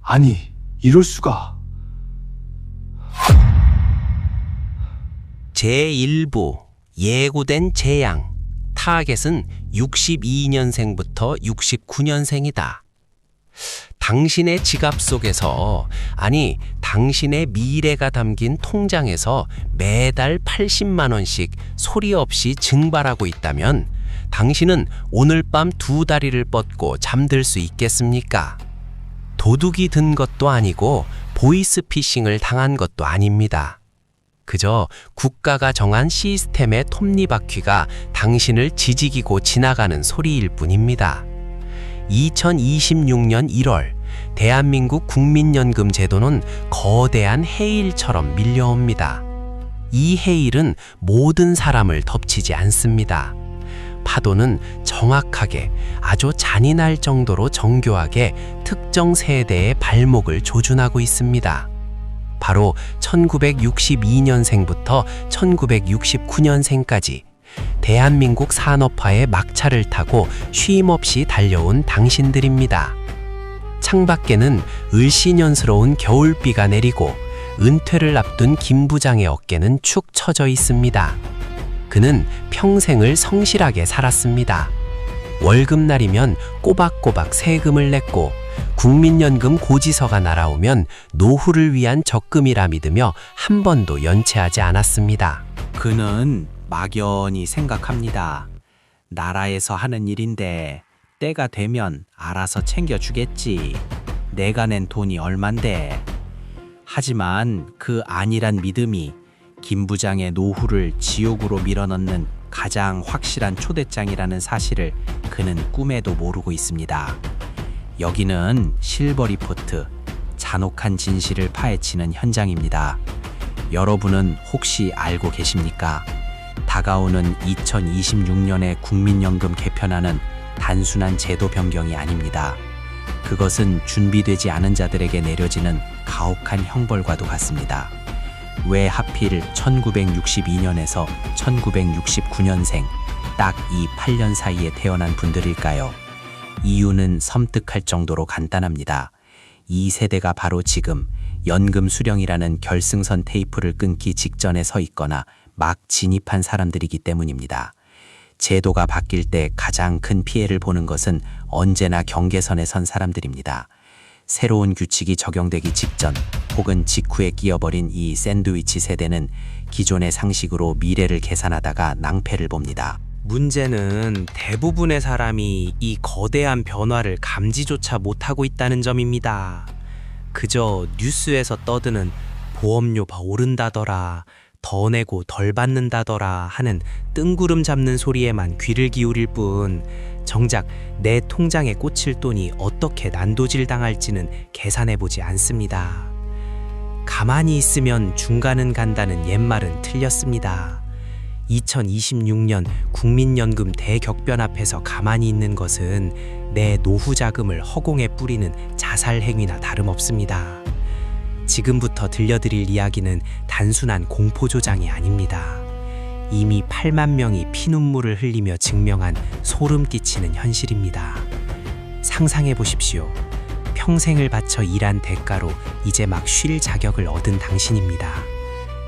아니, 이럴 수가. 제1부 예고된 재양. 타겟은 62년생부터 69년생이다. 당신의 지갑 속에서, 아니, 당신의 미래가 담긴 통장에서 매달 80만 원씩 소리 없이 증발하고 있다면 당신은 오늘 밤 두 다리를 뻗고 잠들 수 있겠습니까? 도둑이 든 것도 아니고 보이스피싱을 당한 것도 아닙니다. 그저 국가가 정한 시스템의 톱니바퀴가 당신을 지지기고 지나가는 소리일 뿐입니다. 2026년 1월 대한민국 국민연금 제도는 거대한 해일처럼 밀려옵니다. 이 해일은 모든 사람을 덮치지 않습니다. 파도는 정확하게, 아주 잔인할 정도로 정교하게 특정 세대의 발목을 조준하고 있습니다. 바로 1962년생부터 1969년생까지 대한민국 산업화의 막차를 타고 쉼없이 달려온 당신들입니다. 창밖에는 을씨년스러운 겨울비가 내리고 은퇴를 앞둔 김 부장의 어깨는 축 처져 있습니다. 그는 평생을 성실하게 살았습니다. 월급날이면 꼬박꼬박 세금을 냈고 국민연금 고지서가 날아오면 노후를 위한 적금이라 믿으며 한 번도 연체하지 않았습니다. 그는 막연히 생각합니다. 나라에서 하는 일인데 때가 되면 알아서 챙겨주겠지. 내가 낸 돈이 얼만데. 하지만 그 아니란 믿음이 김 부장의 노후를 지옥으로 밀어넣는 가장 확실한 초대장이라는 사실을 그는 꿈에도 모르고 있습니다. 여기는 실버리포트, 잔혹한 진실을 파헤치는 현장입니다. 여러분은 혹시 알고 계십니까? 다가오는 2026년의 국민연금 개편안은 단순한 제도 변경이 아닙니다. 그것은 준비되지 않은 자들에게 내려지는 가혹한 형벌과도 같습니다. 왜 하필 1962년에서 1969년생 딱 이 8년 사이에 태어난 분들일까요? 이유는 섬뜩할 정도로 간단합니다. 이 세대가 바로 지금 연금 수령이라는 결승선 테이프를 끊기 직전에 서 있거나 막 진입한 사람들이기 때문입니다. 제도가 바뀔 때 가장 큰 피해를 보는 것은 언제나 경계선에 선 사람들입니다. 새로운 규칙이 적용되기 직전 혹은 직후에 끼어버린 이 샌드위치 세대는 기존의 상식으로 미래를 계산하다가 낭패를 봅니다. 문제는 대부분의 사람이 이 거대한 변화를 감지조차 못하고 있다는 점입니다. 그저 뉴스에서 떠드는 보험료가 오른다더라, 더 내고 덜 받는다더라 하는 뜬구름 잡는 소리에만 귀를 기울일 뿐 정작 내 통장에 꽂힐 돈이 어떻게 난도질 당할지는 계산해보지 않습니다. 가만히 있으면 중간은 간다는 옛말은 틀렸습니다. 2026년 국민연금 대격변 앞에서 가만히 있는 것은 내 노후 자금을 허공에 뿌리는 자살 행위나 다름없습니다. 지금부터 들려드릴 이야기는 단순한 공포조장이 아닙니다. 이미 8만 명이 피눈물을 흘리며 증명한 소름 끼치는 현실입니다. 상상해 보십시오. 평생을 바쳐 일한 대가로 이제 막 쉴 자격을 얻은 당신입니다.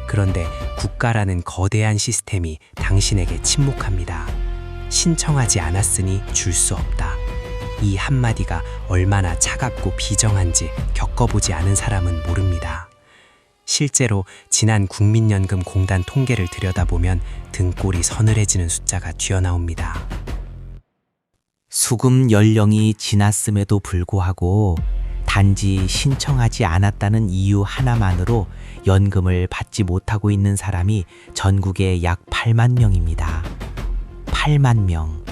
그런데 국가라는 거대한 시스템이 당신에게 침묵합니다. 신청하지 않았으니 줄 수 없다. 이 한마디가 얼마나 차갑고 비정한지 겪어보지 않은 사람은 모릅니다. 실제로 지난 국민연금공단 통계를 들여다보면 등골이 서늘해지는 숫자가 튀어나옵니다. 수급 연령이 지났음에도 불구하고 단지 신청하지 않았다는 이유 하나만으로 연금을 받지 못하고 있는 사람이 전국에 약 8만 명입니다. 8만 명.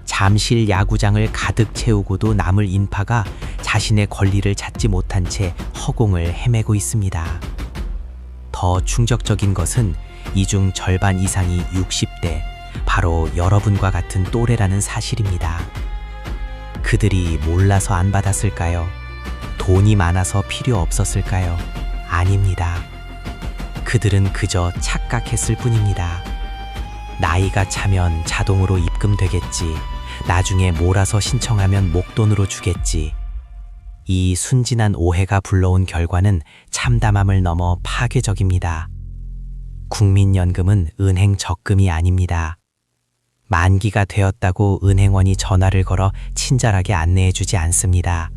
잠실 야구장을 가득 채우고도 남을 인파가 자신의 권리를 찾지 못한 채 허공을 헤매고 있습니다. 더 충격적인 것은 이 중 절반 이상이 60대, 바로 여러분과 같은 또래라는 사실입니다. 그들이 몰라서 안 받았을까요? 돈이 많아서 필요 없었을까요? 아닙니다. 그들은 그저 착각했을 뿐입니다. 나이가 차면 자동으로 입금되겠지. 나중에 몰아서 신청하면 목돈으로 주겠지. 이 순진한 오해가 불러온 결과는 참담함을 넘어 파괴적입니다. 국민연금은 은행 적금이 아닙니다. 만기가 되었다고 은행원이 전화를 걸어 친절하게 안내해주지 않습니다.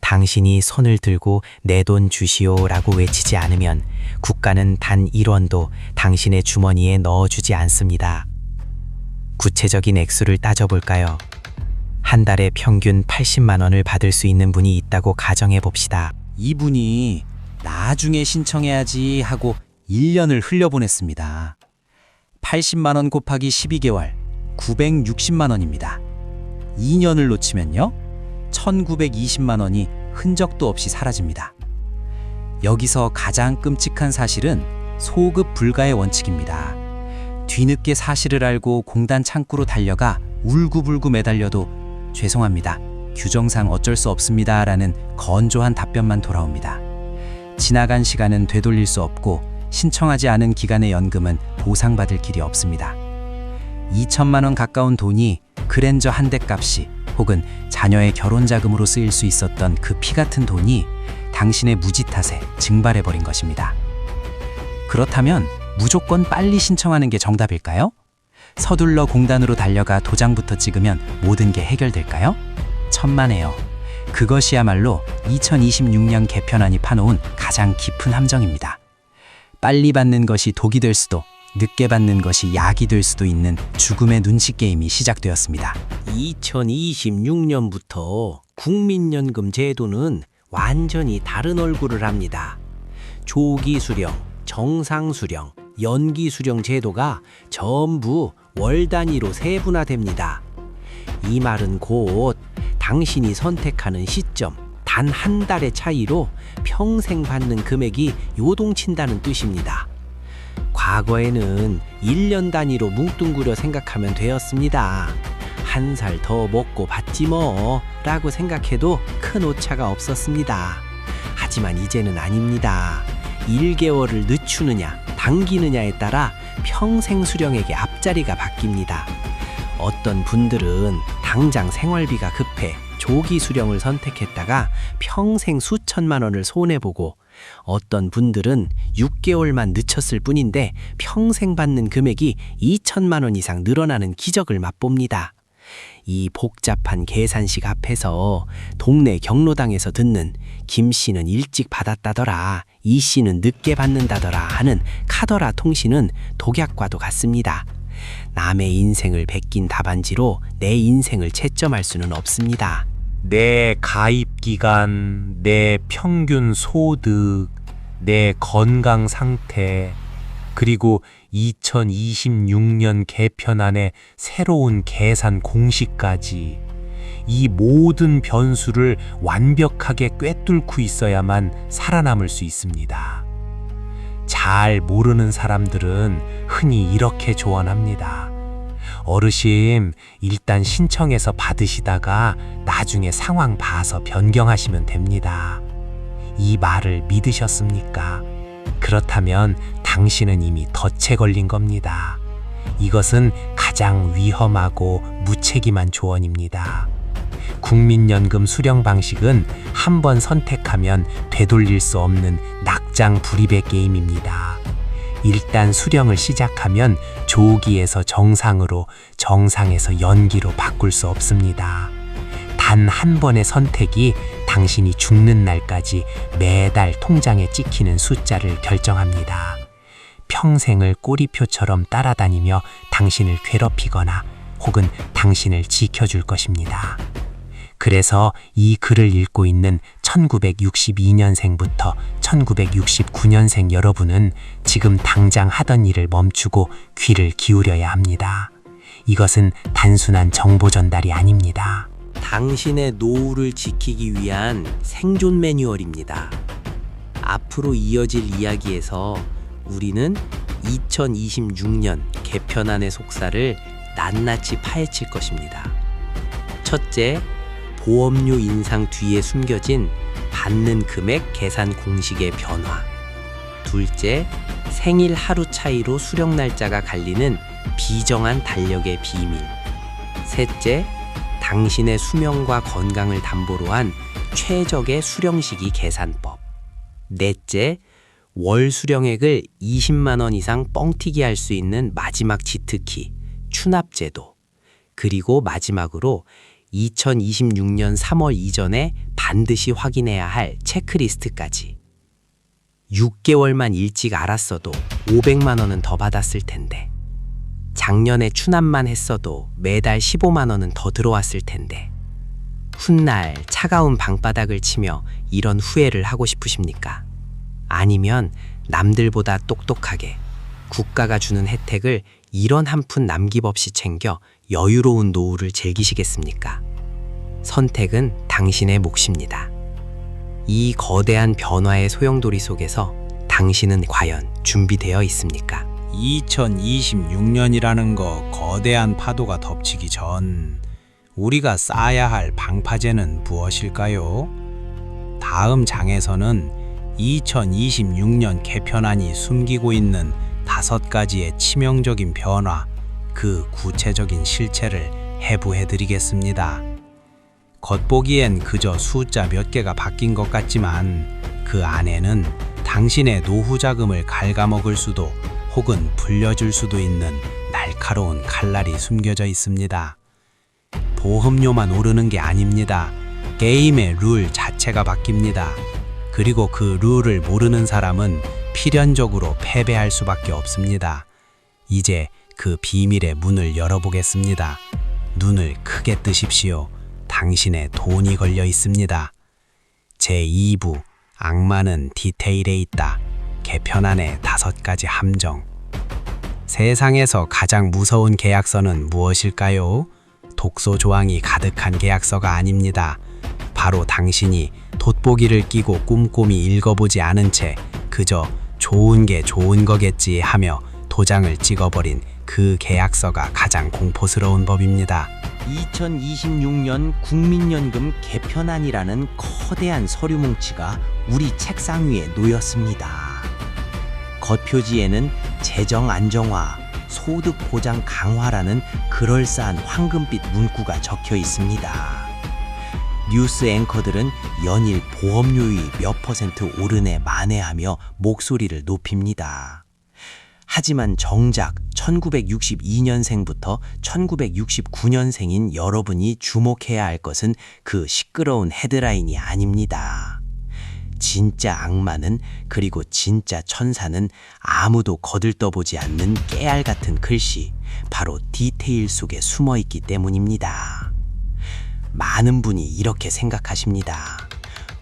당신이 손을 들고 내 돈 주시오라고 외치지 않으면 국가는 단 1원도 당신의 주머니에 넣어주지 않습니다. 구체적인 액수를 따져볼까요? 한 달에 평균 80만 원을 받을 수 있는 분이 있다고 가정해 봅시다. 이분이 나중에 신청해야지 하고 1년을 흘려보냈습니다. 80만 원 곱하기 12개월, 960만 원입니다. 2년을 놓치면요, 1920만 원이 흔적도 없이 사라집니다. 여기서 가장 끔찍한 사실은 소급 불가의 원칙입니다. 뒤늦게 사실을 알고 공단 창구로 달려가 울고불고 매달려도 죄송합니다, 규정상 어쩔 수 없습니다 라는 건조한 답변만 돌아옵니다. 지나간 시간은 되돌릴 수 없고 신청하지 않은 기간의 연금은 보상받을 길이 없습니다. 2천만 원 가까운 돈이 그랜저 한 대 값이 혹은 자녀의 결혼 자금으로 쓰일 수 있었던 그 피 같은 돈이 당신의 무지 탓에 증발해버린 것입니다. 그렇다면 무조건 빨리 신청하는 게 정답일까요? 서둘러 공단으로 달려가 도장부터 찍으면 모든 게 해결될까요? 천만에요. 그것이야말로 2026년 개편안이 파놓은 가장 깊은 함정입니다. 빨리 받는 것이 독이 될 수도, 늦게 받는 것이 약이 될 수도 있는 죽음의 눈치 게임이 시작되었습니다. 2026년부터 국민연금 제도는 완전히 다른 얼굴을 합니다. 조기 수령, 정상 수령, 연기 수령 제도가 전부 월 단위로 세분화됩니다. 이 말은 곧 당신이 선택하는 시점, 단 한 달의 차이로 평생 받는 금액이 요동친다는 뜻입니다. 과거에는 1년 단위로 뭉뚱그려 생각하면 되었습니다. 한 살 더 먹고 받지 뭐 라고 생각해도 큰 오차가 없었습니다. 하지만 이제는 아닙니다. 1개월을 늦추느냐 당기느냐에 따라 평생 수령액의 앞자리가 바뀝니다. 어떤 분들은 당장 생활비가 급해 조기 수령을 선택했다가 평생 수천만 원을 손해보고, 어떤 분들은 6개월만 늦췄을 뿐인데 평생 받는 금액이 2천만 원 이상 늘어나는 기적을 맛봅니다. 이 복잡한 계산식 앞에서 동네 경로당에서 듣는 김 씨는 일찍 받았다더라, 이 씨는 늦게 받는다더라 하는 카더라 통신은 독약과도 같습니다. 남의 인생을 베낀 답안지로 내 인생을 채점할 수는 없습니다. 내 가입 기간, 내 평균 소득, 내 건강 상태, 그리고 2026년 개편안의 새로운 계산 공식까지, 이 모든 변수를 완벽하게 꿰뚫고 있어야만 살아남을 수 있습니다. 잘 모르는 사람들은 흔히 이렇게 조언합니다. 어르신, 일단 신청해서 받으시다가 나중에 상황 봐서 변경하시면 됩니다. 이 말을 믿으셨습니까? 그렇다면 당신은 이미 덫에 걸린 겁니다. 이것은 가장 위험하고 무책임한 조언입니다. 국민연금 수령 방식은 한 번 선택하면 되돌릴 수 없는 낙장 불입의 게임입니다. 일단 수령을 시작하면 조기에서 정상으로, 정상에서 연기로 바꿀 수 없습니다. 단 한 번의 선택이 당신이 죽는 날까지 매달 통장에 찍히는 숫자를 결정합니다. 평생을 꼬리표처럼 따라다니며 당신을 괴롭히거나 혹은 당신을 지켜줄 것입니다. 그래서 이 글을 읽고 있는 1962년생부터 1969년생 여러분은 지금 당장 하던 일을 멈추고 귀를 기울여야 합니다. 이것은 단순한 정보 전달이 아닙니다. 당신의 노후를 지키기 위한 생존 매뉴얼입니다. 앞으로 이어질 이야기에서 우리는 2026년 개편안의 속살을 낱낱이 파헤칠 것입니다. 첫째, 보험료 인상 뒤에 숨겨진 받는 금액 계산 공식의 변화. 둘째, 생일 하루 차이로 수령 날짜가 갈리는 비정한 달력의 비밀. 셋째, 당신의 수명과 건강을 담보로 한 최적의 수령시기 계산법. 넷째, 월 수령액을 20만 원 이상 뻥튀기 할 수 있는 마지막 지특기, 추납제도. 그리고 마지막으로 2026년 3월 이전에 반드시 확인해야 할 체크리스트까지. 6개월만 일찍 알았어도 500만 원은 더 받았을 텐데. 작년에 추납만 했어도 매달 15만 원은 더 들어왔을 텐데. 훗날 차가운 방바닥을 치며 이런 후회를 하고 싶으십니까? 아니면 남들보다 똑똑하게 국가가 주는 혜택을 이런 한 푼 남김없이 챙겨 여유로운 노후를 즐기시겠습니까? 선택은 당신의 몫입니다. 이 거대한 변화의 소용돌이 속에서 당신은 과연 준비되어 있습니까? 2026년이라는 거 거대한 파도가 덮치기 전 우리가 쌓아야 할 방파제는 무엇일까요? 다음 장에서는 2026년 개편안이 숨기고 있는 5가지의 치명적인 변화, 그 구체적인 실체를 해부해드리겠습니다. 겉보기엔 그저 숫자 몇 개가 바뀐 것 같지만 그 안에는 당신의 노후 자금을 갉아먹을 수도 혹은 불려줄 수도 있는 날카로운 칼날이 숨겨져 있습니다. 보험료만 오르는 게 아닙니다. 게임의 룰 자체가 바뀝니다. 그리고 그 룰을 모르는 사람은 필연적으로 패배할 수밖에 없습니다. 이제 그 비밀의 문을 열어보겠습니다. 눈을 크게 뜨십시오. 당신의 돈이 걸려 있습니다. 제2부 악마는 디테일에 있다. 개편안의 5가지 함정. 세상에서 가장 무서운 계약서는 무엇일까요? 독소 조항이 가득한 계약서가 아닙니다. 바로 당신이 돋보기를 끼고 꼼꼼히 읽어보지 않은 채 그저 좋은 게 좋은 거겠지 하며 도장을 찍어버린 그 계약서가 가장 공포스러운 법입니다. 2026년 국민연금 개편안이라는 거대한 서류 뭉치가 우리 책상 위에 놓였습니다. 겉표지에는 재정 안정화, 소득 보장 강화라는 그럴싸한 황금빛 문구가 적혀 있습니다. 뉴스 앵커들은 연일 보험료율이 몇 퍼센트 오르네 만회하며 목소리를 높입니다. 하지만 정작 1962년생부터 1969년생인 여러분이 주목해야 할 것은 그 시끄러운 헤드라인이 아닙니다. 진짜 악마는, 그리고 진짜 천사는 아무도 거들떠보지 않는 깨알 같은 글씨, 바로 디테일 속에 숨어 있기 때문입니다. 많은 분이 이렇게 생각하십니다.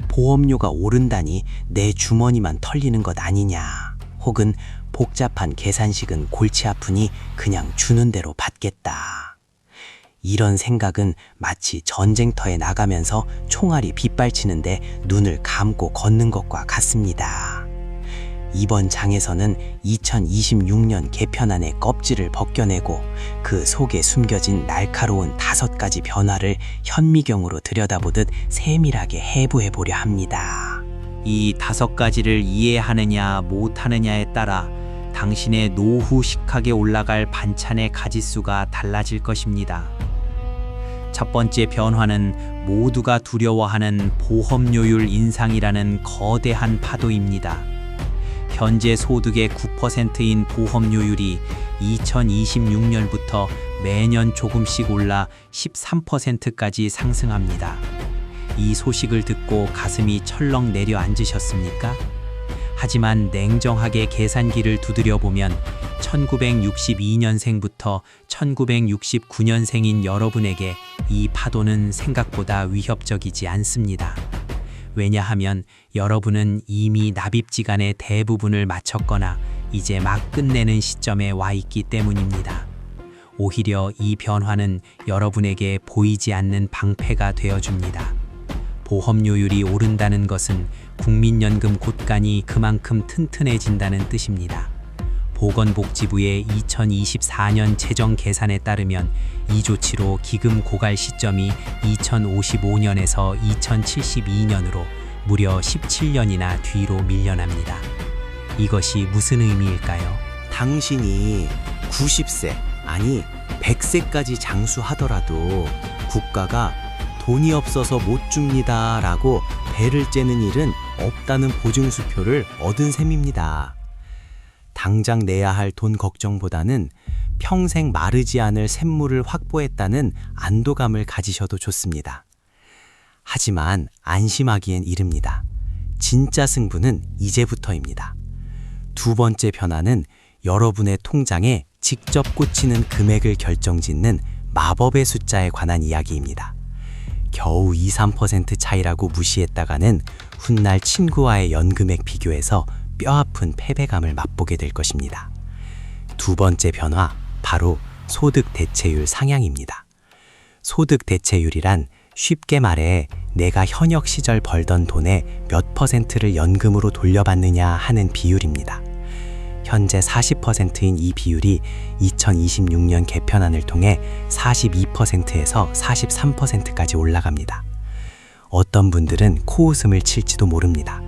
보험료가 오른다니 내 주머니만 털리는 것 아니냐. 혹은 복잡한 계산식은 골치 아프니 그냥 주는 대로 받겠다. 이런 생각은 마치 전쟁터에 나가면서 총알이 빗발치는데 눈을 감고 걷는 것과 같습니다. 이번 장에서는 2026년 개편안의 껍질을 벗겨내고 그 속에 숨겨진 날카로운 5가지 변화를 현미경으로 들여다보듯 세밀하게 해부해보려 합니다. 이 5가지를 이해하느냐 못하느냐에 따라 당신의 노후 식탁에 올라갈 반찬의 가짓수가 달라질 것입니다. 첫 번째 변화는 모두가 두려워하는 보험료율 인상이라는 거대한 파도입니다. 현재 소득의 9%인 보험료율이 2026년부터 매년 조금씩 올라 13%까지 상승합니다. 이 소식을 듣고 가슴이 철렁 내려앉으셨습니까? 하지만 냉정하게 계산기를 두드려보면 1962년생부터 1969년생인 여러분에게 이 파도는 생각보다 위협적이지 않습니다. 왜냐하면 여러분은 이미 납입지간의 대부분을 마쳤거나 이제 막 끝내는 시점에 와 있기 때문입니다. 오히려 이 변화는 여러분에게 보이지 않는 방패가 되어줍니다. 보험료율이 오른다는 것은 국민연금 곳간이 그만큼 튼튼해진다는 뜻입니다. 보건복지부의 2024년 재정 계산에 따르면 이 조치로 기금 고갈 시점이 2055년에서 2072년으로 무려 17년이나 뒤로 밀려납니다. 이것이 무슨 의미일까요? 당신이 90세, 아니 100세까지 장수하더라도 국가가 돈이 없어서 못 줍니다 라고 배를 째는 일은 없다는 보증수표를 얻은 셈입니다. 당장 내야 할 돈 걱정보다는 평생 마르지 않을 샘물을 확보했다는 안도감을 가지셔도 좋습니다. 하지만 안심하기엔 이릅니다. 진짜 승부는 이제부터입니다. 두 번째 변화는 여러분의 통장에 직접 꽂히는 금액을 결정짓는 마법의 숫자에 관한 이야기입니다. 겨우 2~3% 차이라고 무시했다가는 훗날 친구와의 연금액 비교에서 뼈아픈 패배감을 맛보게 될 것입니다. 두 번째 변화, 바로 소득 대체율 상향입니다. 소득 대체율이란 쉽게 말해 내가 현역 시절 벌던 돈의 몇 %를 연금으로 돌려받느냐 하는 비율입니다. 현재 40%인 이 비율이 2026년 개편안을 통해 42%에서 43%까지 올라갑니다. 어떤 분들은 코웃음을 칠지도 모릅니다.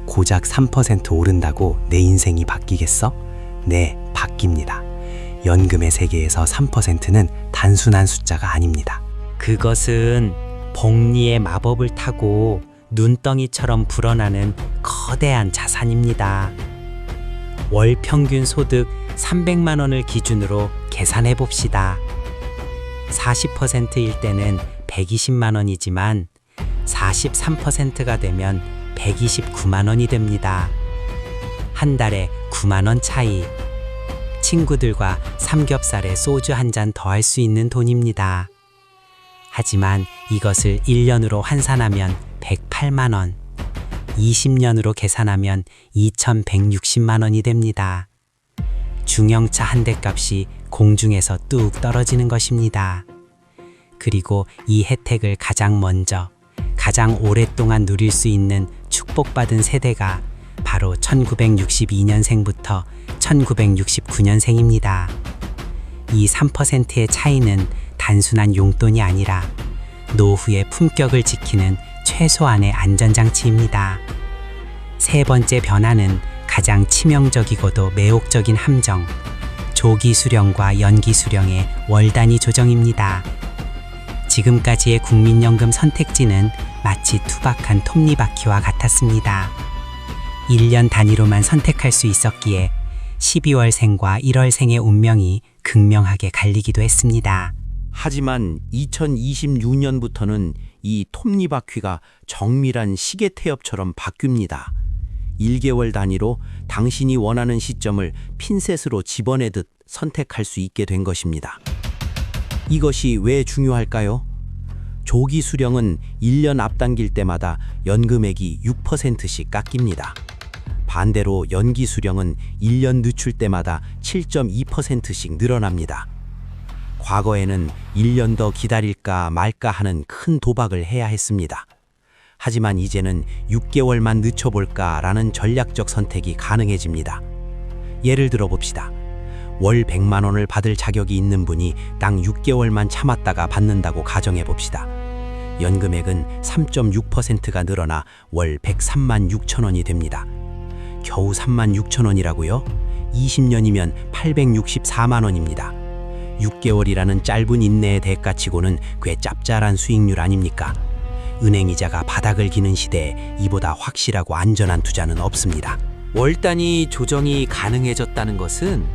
고작 3% 오른다고 내 인생이 바뀌겠어? 네, 바뀝니다. 연금의 세계에서 3%는 단순한 숫자가 아닙니다. 그것은 복리의 마법을 타고 눈덩이처럼 불어나는 거대한 자산입니다. 월 평균 소득 300만 원을 기준으로 계산해 봅시다. 40%일 때는 120만 원이지만 43%가 되면 129만 원이 됩니다. 한 달에 9만 원 차이. 친구들과 삼겹살에 소주 한 잔 더 할 수 있는 돈입니다. 하지만 이것을 1년으로 환산하면 108만 원, 20년으로 계산하면 2,160만 원이 됩니다. 중형차 한 대 값이 공중에서 뚝 떨어지는 것입니다. 그리고 이 혜택을 가장 먼저, 가장 오랫동안 누릴 수 있는 축복받은 세대가 바로 1962년생부터 1969년생입니다. 이 3%의 차이는 단순한 용돈이 아니라 노후의 품격을 지키는 최소한의 안전장치입니다. 세 번째 변화는 가장 치명적이고도 매혹적인 함정, 조기 수령과 연기 수령의 월 단위 조정입니다. 지금까지의 국민연금 선택지는 마치 투박한 톱니바퀴와 같았습니다. 1년 단위로만 선택할 수 있었기에 12월생과 1월생의 운명이 극명하게 갈리기도 했습니다. 하지만 2026년부터는 이 톱니바퀴가 정밀한 시계 태엽처럼 바뀝니다. 1개월 단위로 당신이 원하는 시점을 핀셋으로 집어내듯 선택할 수 있게 된 것입니다. 이것이 왜 중요할까요? 조기 수령은 1년 앞당길 때마다 연금액이 6%씩 깎입니다. 반대로 연기 수령은 1년 늦출 때마다 7.2%씩 늘어납니다. 과거에는 1년 더 기다릴까 말까 하는 큰 도박을 해야 했습니다. 하지만 이제는 6개월만 늦춰볼까라는 전략적 선택이 가능해집니다. 예를 들어 봅시다. 월 100만 원을 받을 자격이 있는 분이 딱 6개월만 참았다가 받는다고 가정해 봅시다. 연금액은 3.6%가 늘어나 월 103만 6천 원이 됩니다. 겨우 3만 6천 원이라고요? 20년이면 864만 원입니다. 6개월이라는 짧은 인내의 대가치고는 꽤 짭짤한 수익률 아닙니까? 은행이자가 바닥을 기는 시대에 이보다 확실하고 안전한 투자는 없습니다. 월 단위 조정이 가능해졌다는 것은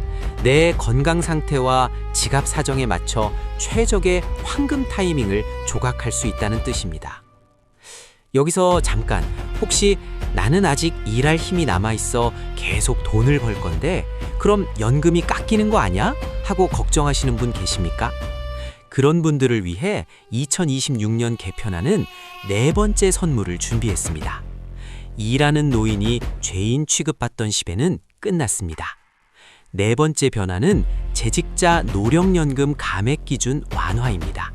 내 건강 상태와 지갑 사정에 맞춰 최적의 황금 타이밍을 조각할 수 있다는 뜻입니다. 여기서 잠깐, 혹시 나는 아직 일할 힘이 남아있어 계속 돈을 벌 건데 그럼 연금이 깎이는 거 아니야? 하고 걱정하시는 분 계십니까? 그런 분들을 위해 2026년 개편안은 네 번째 선물을 준비했습니다. 일하는 노인이 죄인 취급받던 시대는 끝났습니다. 네 번째 변화는 재직자 노령연금 감액 기준 완화입니다.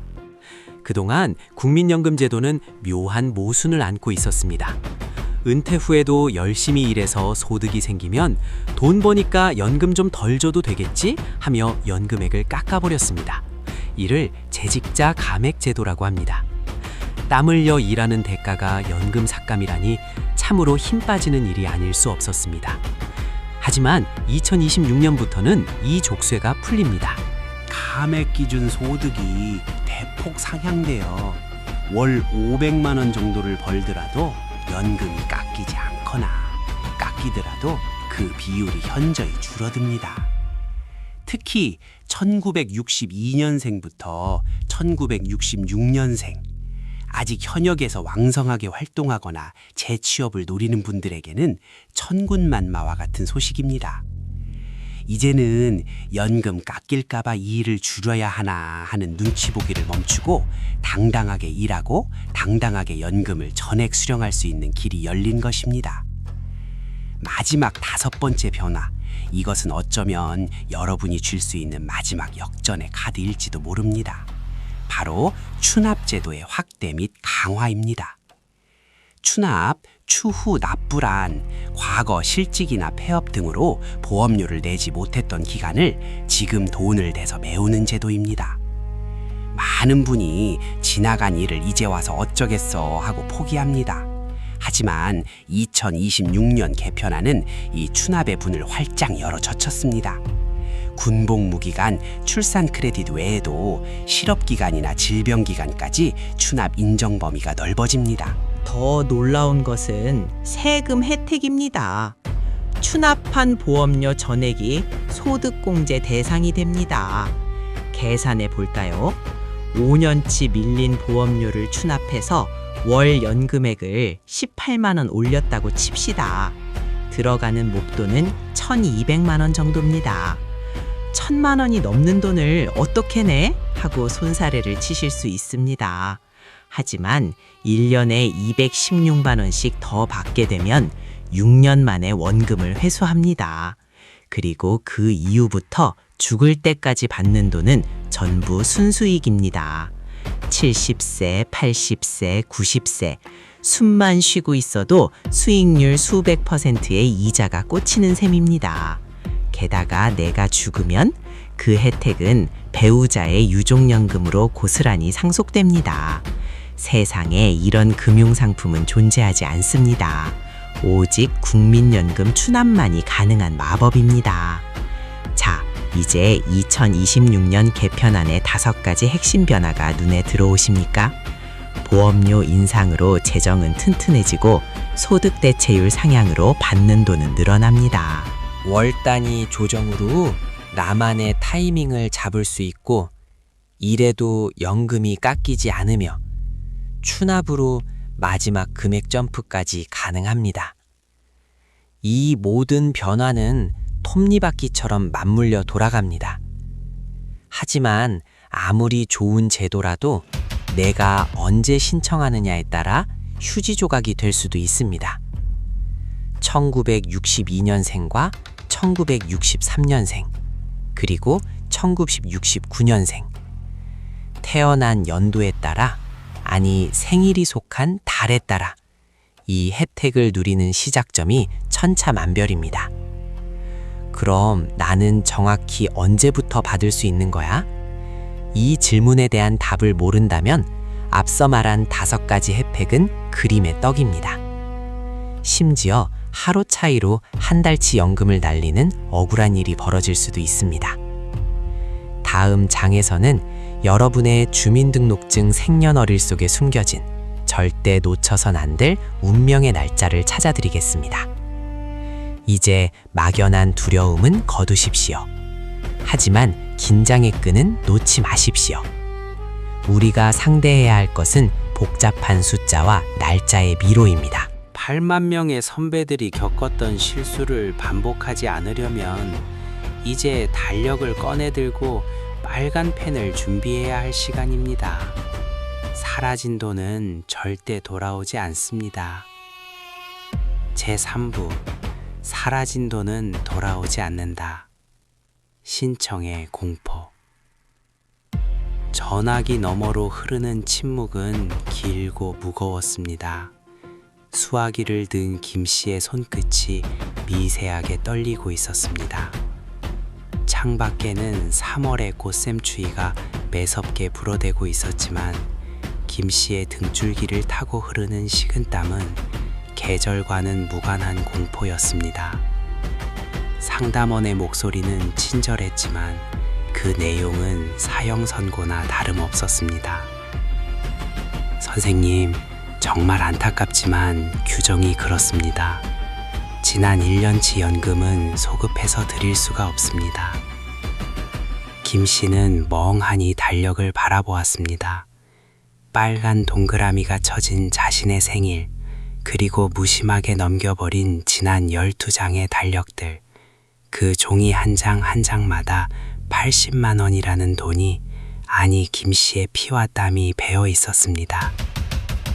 그동안 국민연금 제도는 묘한 모순을 안고 있었습니다. 은퇴 후에도 열심히 일해서 소득이 생기면 돈 버니까 연금 좀 덜 줘도 되겠지 하며 연금액을 깎아버렸습니다. 이를 재직자 감액 제도라고 합니다. 땀 흘려 일하는 대가가 연금 삭감이라니 참으로 힘 빠지는 일이 아닐 수 없었습니다. 하지만 2026년부터는 이 족쇄가 풀립니다. 감액 기준 소득이 대폭 상향되어 월 500만 원 정도를 벌더라도 연금이 깎이지 않거나 깎이더라도 그 비율이 현저히 줄어듭니다. 특히 1962년생부터 1966년생, 아직 현역에서 왕성하게 활동하거나 재취업을 노리는 분들에게는 천군만마와 같은 소식입니다. 이제는 연금 깎일까봐 이 일을 줄여야 하나 하는 눈치 보기를 멈추고 당당하게 일하고 당당하게 연금을 전액 수령할 수 있는 길이 열린 것입니다. 마지막 5번째 변화, 이것은 어쩌면 여러분이 줄 수 있는 마지막 역전의 카드일지도 모릅니다. 바로 추납제도의 확대 및 강화입니다. 추납, 추후 납부란 과거 실직이나 폐업 등으로 보험료를 내지 못했던 기간을 지금 돈을 내서 메우는 제도입니다. 많은 분이 지나간 일을 이제 와서 어쩌겠어 하고 포기합니다. 하지만 2026년 개편안은 이 추납의 문을 활짝 열어 젖혔습니다. 군복무기간, 출산 크레딧 외에도 실업기간이나 질병기간까지 추납 인정 범위가 넓어집니다. 더 놀라운 것은 세금 혜택입니다. 추납한 보험료 전액이 소득공제 대상이 됩니다. 계산해 볼까요? 5년치 밀린 보험료를 추납해서 월 연금액을 18만 원 올렸다고 칩시다. 들어가는 목돈은 1,200만 원 정도입니다. 1,000만 원이 넘는 돈을 어떻게 내? 하고 손사래를 치실 수 있습니다. 하지만 1년에 216만 원씩 더 받게 되면 6년 만에 원금을 회수합니다. 그리고 그 이후부터 죽을 때까지 받는 돈은 전부 순수익입니다. 70세, 80세, 90세, 숨만 쉬고 있어도 수익률 수백 %의 이자가 꽂히는 셈입니다. 게다가 내가 죽으면 그 혜택은 배우자의 유족연금으로 고스란히 상속됩니다. 세상에 이런 금융상품은 존재하지 않습니다. 오직 국민연금 추납만이 가능한 마법입니다. 자, 이제 2026년 개편안의 5가지 핵심 변화가 눈에 들어오십니까? 보험료 인상으로 재정은 튼튼해지고 소득 대체율 상향으로 받는 돈은 늘어납니다. 월 단위 조정으로 나만의 타이밍을 잡을 수 있고 이래도 연금이 깎이지 않으며 추납으로 마지막 금액 점프까지 가능합니다. 이 모든 변화는 톱니바퀴처럼 맞물려 돌아갑니다. 하지만 아무리 좋은 제도라도 내가 언제 신청하느냐에 따라 휴지 조각이 될 수도 있습니다. 1962년생과 1963년생, 그리고 1969년생. 태어난 연도에 따라, 아니 생일이 속한 달에 따라 이 혜택을 누리는 시작점이 천차만별입니다. 그럼 나는 정확히 언제부터 받을 수 있는 거야? 이 질문에 대한 답을 모른다면 앞서 말한 5가지 혜택은 그림의 떡입니다. 심지어 하루 차이로 한 달치 연금을 날리는 억울한 일이 벌어질 수도 있습니다. 다음 장에서는 여러분의 주민등록증 생년월일 속에 숨겨진 절대 놓쳐선 안 될 운명의 날짜를 찾아드리겠습니다. 이제 막연한 두려움은 거두십시오. 하지만 긴장의 끈은 놓지 마십시오. 우리가 상대해야 할 것은 복잡한 숫자와 날짜의 미로입니다. 8만 명의 선배들이 겪었던 실수를 반복하지 않으려면 이제 달력을 꺼내들고 빨간 펜을 준비해야 할 시간입니다. 사라진 돈은 절대 돌아오지 않습니다. 제3부 사라진 돈은 돌아오지 않는다. 신청의 공포. 전화기 너머로 흐르는 침묵은 길고 무거웠습니다. 수화기를 든 김 씨의 손끝이 미세하게 떨리고 있었습니다. 창밖에는 3월의 꽃샘추위가 매섭게 불어대고 있었지만 김 씨의 등줄기를 타고 흐르는 식은땀은 계절과는 무관한 공포였습니다. 상담원의 목소리는 친절했지만 그 내용은 사형 선고나 다름없었습니다. 선생님, 정말 안타깝지만 규정이 그렇습니다. 지난 1년치 연금은 소급해서 드릴 수가 없습니다. 김 씨는 멍하니 달력을 바라보았습니다. 빨간 동그라미가 쳐진 자신의 생일, 그리고 무심하게 넘겨버린 지난 12장의 달력들, 그 종이 한 장 한 장마다 80만 원이라는 돈이, 아니 김 씨의 피와 땀이 배어 있었습니다.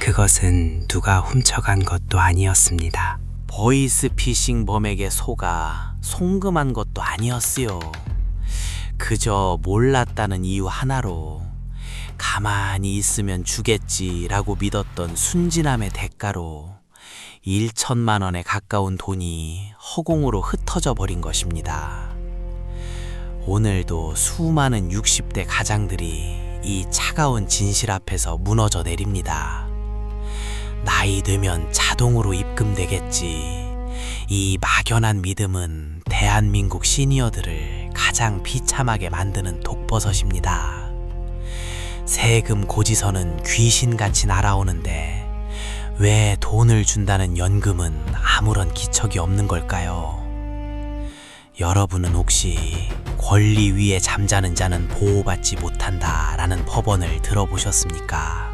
그것은 누가 훔쳐간 것도 아니었습니다. 보이스피싱 범에게 속아 송금한 것도 아니었어요. 그저 몰랐다는 이유 하나로 가만히 있으면 주겠지라고 믿었던 순진함의 대가로 1천만 원에 가까운 돈이 허공으로 흩어져 버린 것입니다. 오늘도 수많은 60대 가장들이 이 차가운 진실 앞에서 무너져 내립니다. 나이 되면 자동으로 입금되겠지. 이 막연한 믿음은 대한민국 시니어들을 가장 비참하게 만드는 독버섯입니다. 세금 고지서는 귀신같이 날아오는데 왜 돈을 준다는 연금은 아무런 기척이 없는 걸까요? 여러분은 혹시 권리 위에 잠자는 자는 보호받지 못한다라는 법언을 들어보셨습니까?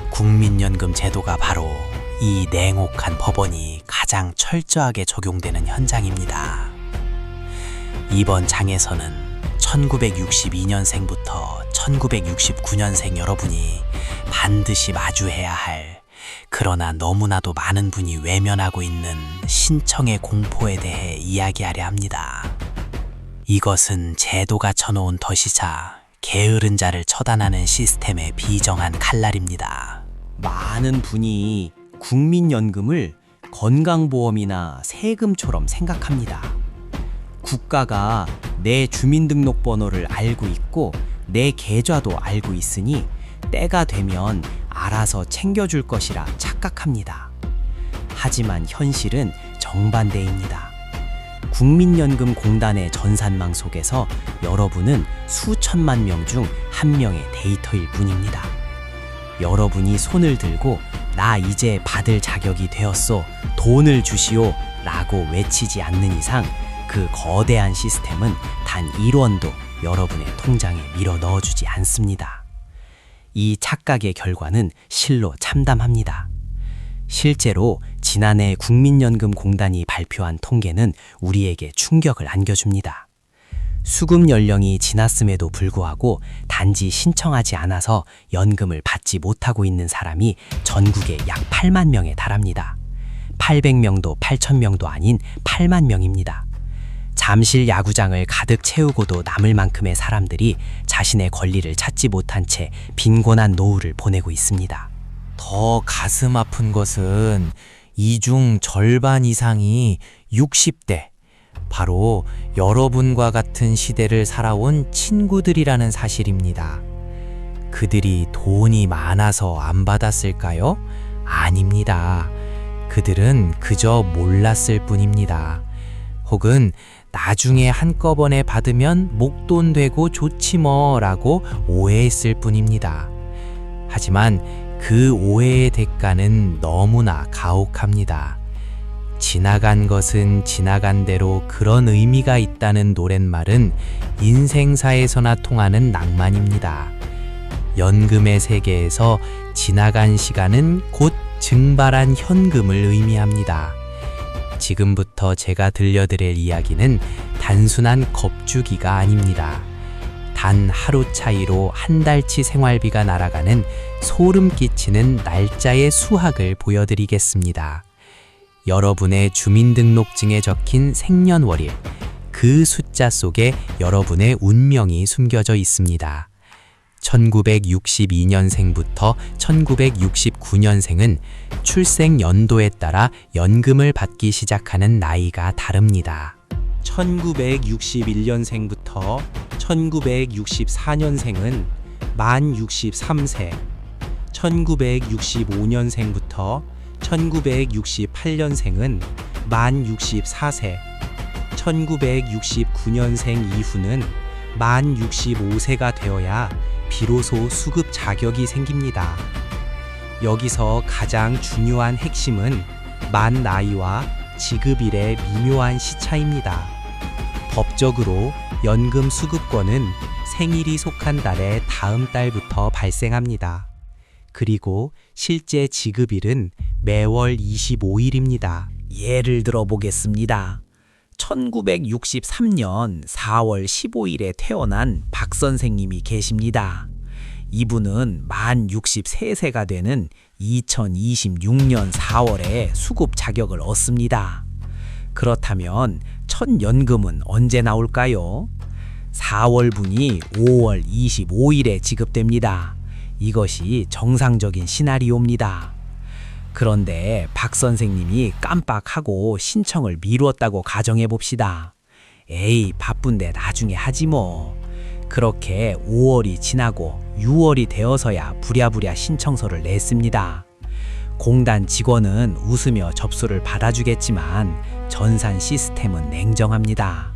국민연금 제도가 바로 이 냉혹한 법언이 가장 철저하게 적용되는 현장입니다. 이번 장에서는 1962년생부터 1969년생 여러분이 반드시 마주해야 할, 그러나 너무나도 많은 분이 외면하고 있는 신청의 공포에 대해 이야기하려 합니다. 이것은 제도가 쳐놓은 덫이자 게으른 자를 처단하는 시스템의 비정한 칼날입니다. 많은 분이 국민연금을 건강보험이나 세금처럼 생각합니다. 국가가 내 주민등록번호를 알고 있고 내 계좌도 알고 있으니 때가 되면 알아서 챙겨줄 것이라 착각합니다. 하지만 현실은 정반대입니다. 국민연금공단의 전산망 속에서 여러분은 수천만 명 중 한 명의 데이터일 뿐입니다. 여러분이 손을 들고 나 이제 받을 자격이 되었소, 돈을 주시오 라고 외치지 않는 이상 그 거대한 시스템은 단 1원도 여러분의 통장에 밀어 넣어주지 않습니다. 이 착각의 결과는 실로 참담합니다. 실제로 지난해 국민연금공단이 발표한 통계는 우리에게 충격을 안겨줍니다. 수급 연령이 지났음에도 불구하고 단지 신청하지 않아서 연금을 받지 못하고 있는 사람이 전국에 약 8만 명에 달합니다. 800명도 8,000명도 아닌 8만 명입니다. 잠실 야구장을 가득 채우고도 남을 만큼의 사람들이 자신의 권리를 찾지 못한 채 빈곤한 노후를 보내고 있습니다. 더 가슴 아픈 것은 이 중 절반 이상이 60대, 바로 여러분과 같은 시대를 살아온 친구들이라는 사실입니다. 그들이 돈이 많아서 안 받았을까요? 아닙니다. 그들은 그저 몰랐을 뿐입니다. 혹은 나중에 한꺼번에 받으면 목돈 되고 좋지 뭐라고 오해했을 뿐입니다. 하지만 그 오해의 대가는 너무나 가혹합니다. 지나간 것은 지나간 대로 그런 의미가 있다는 노랫말은 인생사에서나 통하는 낭만입니다. 연금의 세계에서 지나간 시간은 곧 증발한 현금을 의미합니다. 지금부터 제가 들려드릴 이야기는 단순한 겁주기가 아닙니다. 단 하루 차이로 한 달치 생활비가 날아가는 소름 끼치는 날짜의 수학을 보여드리겠습니다. 여러분의 주민등록증에 적힌 생년월일, 그 숫자 속에 여러분의 운명이 숨겨져 있습니다. 1962년생부터 1969년생은 출생 연도에 따라 연금을 받기 시작하는 나이가 다릅니다. 1961년생부터 1964년생은 만 63세, 1965년생부터 1968년생은 만 64세, 1969년생 이후는 만 65세가 되어야 비로소 수급 자격이 생깁니다. 여기서 가장 중요한 핵심은 만 나이와 지급일의 미묘한 시차입니다. 법적으로 연금 수급권은 생일이 속한 달의 다음 달부터 발생합니다. 그리고 실제 지급일은 매월 25일입니다. 예를 들어 보겠습니다. 1963년 4월 15일에 태어난 박 선생님이 계십니다. 이분은 만 63세가 되는 2026년 4월에 수급 자격을 얻습니다. 그렇다면 첫 연금은 언제 나올까요? 4월분이 5월 25일에 지급됩니다. 이것이 정상적인 시나리오입니다. 그런데 박 선생님이 깜빡하고 신청을 미뤘다고 가정해 봅시다. 에이, 바쁜데 나중에 하지 뭐. 그렇게 5월이 지나고 6월이 되어서야 부랴부랴 신청서를 냈습니다. 공단 직원은 웃으며 접수를 받아주겠지만 전산 시스템은 냉정합니다.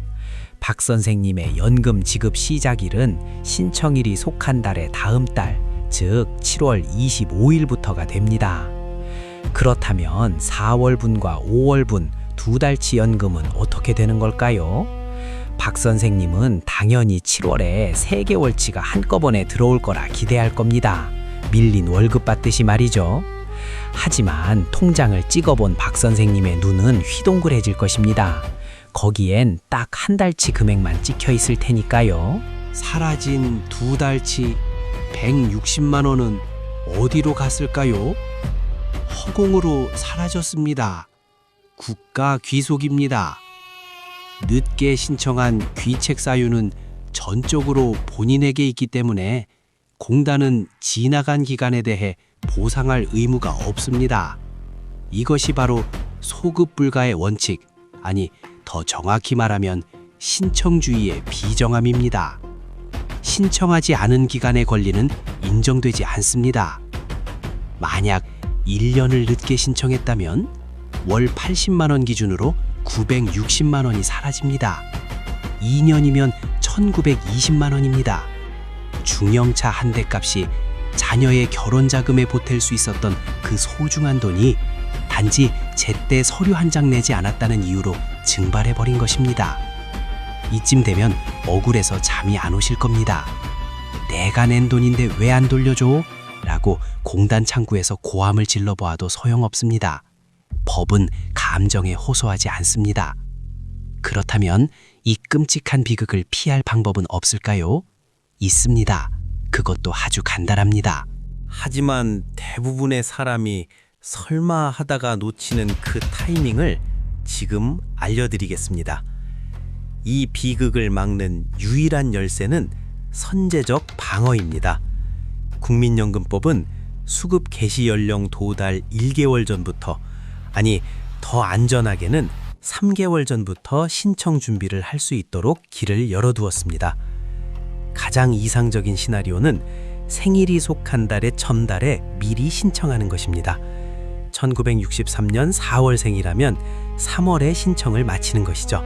박 선생님의 연금 지급 시작일은 신청일이 속한 달의 다음 달, 즉 7월 25일부터가 됩니다. 그렇다면 4월분과 5월분 두 달치 연금은 어떻게 되는 걸까요? 박 선생님은 당연히 7월에 3개월치가 한꺼번에 들어올 거라 기대할 겁니다. 밀린 월급 받듯이 말이죠. 하지만 통장을 찍어본 박 선생님의 눈은 휘동그레질 것입니다. 거기엔 딱 한 달치 금액만 찍혀 있을 테니까요. 사라진 두 달치 160만 원은 어디로 갔을까요? 허공으로 사라졌습니다. 국가 귀속입니다. 늦게 신청한 귀책 사유는 전적으로 본인에게 있기 때문에 공단은 지나간 기간에 대해 보상할 의무가 없습니다. 이것이 바로 소급 불가의 원칙, 아니 더 정확히 말하면 신청주의의 비정함입니다. 신청하지 않은 기간의 권리는 인정되지 않습니다. 만약 1년을 늦게 신청했다면 월 80만 원 기준으로 960만 원이 사라집니다. 2년이면 1920만 원입니다. 중형차 한 대 값이 자녀의 결혼 자금에 보탤 수 있었던 그 소중한 돈이 단지 제때 서류 한 장 내지 않았다는 이유로 증발해버린 것입니다. 이쯤 되면 억울해서 잠이 안 오실 겁니다. 내가 낸 돈인데 왜 안 돌려줘? 라고 공단 창구에서 고함을 질러보아도 소용없습니다. 법은 감정에 호소하지 않습니다. 그렇다면 이 끔찍한 비극을 피할 방법은 없을까요? 있습니다. 그것도 아주 간단합니다. 하지만 대부분의 사람이 설마 하다가 놓치는 그 타이밍을 지금 알려드리겠습니다. 이 비극을 막는 유일한 열쇠는 선제적 방어입니다. 국민연금법은 수급 개시 연령 도달 1개월 전부터, 아니 더 안전하게는 3개월 전부터 신청 준비를 할 수 있도록 길을 열어두었습니다. 가장 이상적인 시나리오는 생일이 속한 달의 전달에 미리 신청하는 것입니다. 1963년 4월생이라면 3월에 신청을 마치는 것이죠.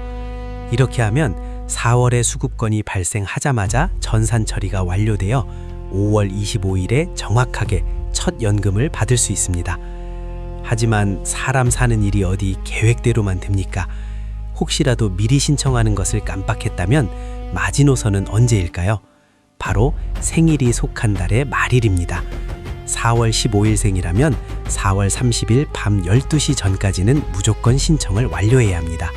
이렇게 하면 4월에 수급권이 발생하자마자 전산 처리가 완료되어 5월 25일에 정확하게 첫 연금을 받을 수 있습니다. 하지만 사람 사는 일이 어디 계획대로만 됩니까? 혹시라도 미리 신청하는 것을 깜빡했다면 마지노선은 언제일까요? 바로 생일이 속한 달의 말일입니다. 4월 15일생이라면 4월 30일 밤 12시 전까지는 무조건 신청을 완료해야 합니다.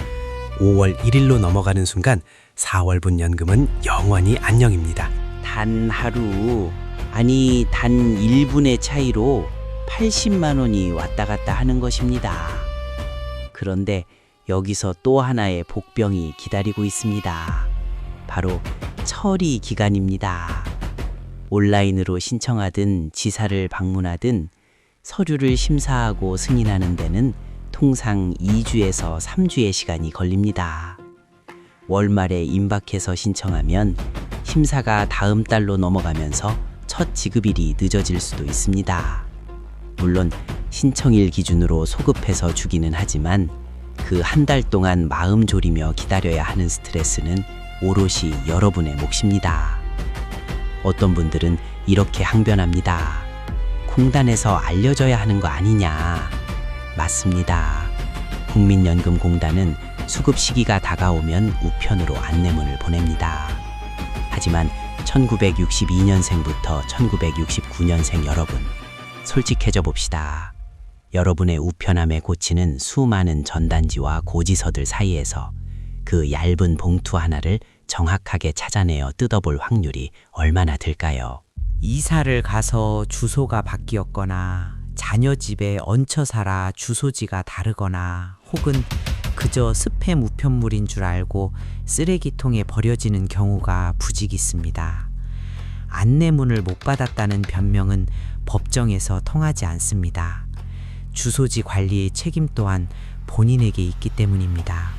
5월 1일로 넘어가는 순간 4월분 연금은 영원히 안녕입니다. 단 하루, 아니 단 1분의 차이로 80만 원이 왔다 갔다 하는 것입니다. 그런데 여기서 또 하나의 복병이 기다리고 있습니다. 바로 처리 기간입니다. 온라인으로 신청하든 지사를 방문하든 서류를 심사하고 승인하는 데는 통상 2주에서 3주의 시간이 걸립니다. 월말에 임박해서 신청하면 심사가 다음 달로 넘어가면서 첫 지급일이 늦어질 수도 있습니다. 물론 신청일 기준으로 소급해서 주기는 하지만 그 한 달 동안 마음 졸이며 기다려야 하는 스트레스는 오롯이 여러분의 몫입니다. 어떤 분들은 이렇게 항변합니다. 공단에서 알려줘야 하는 거 아니냐? 맞습니다. 국민연금공단은 수급 시기가 다가오면 우편으로 안내문을 보냅니다. 하지만 1962년생부터 1969년생 여러분, 솔직해져 봅시다. 여러분의 우편함에 고치는 수많은 전단지와 고지서들 사이에서 그 얇은 봉투 하나를 정확하게 찾아내어 뜯어볼 확률이 얼마나 될까요? 이사를 가서 주소가 바뀌었거나 자녀 집에 얹혀 살아 주소지가 다르거나 혹은 그저 스팸 우편물인 줄 알고 쓰레기통에 버려지는 경우가 부직 있습니다. 안내문을 못 받았다는 변명은 법정에서 통하지 않습니다. 주소지 관리의 책임 또한 본인에게 있기 때문입니다.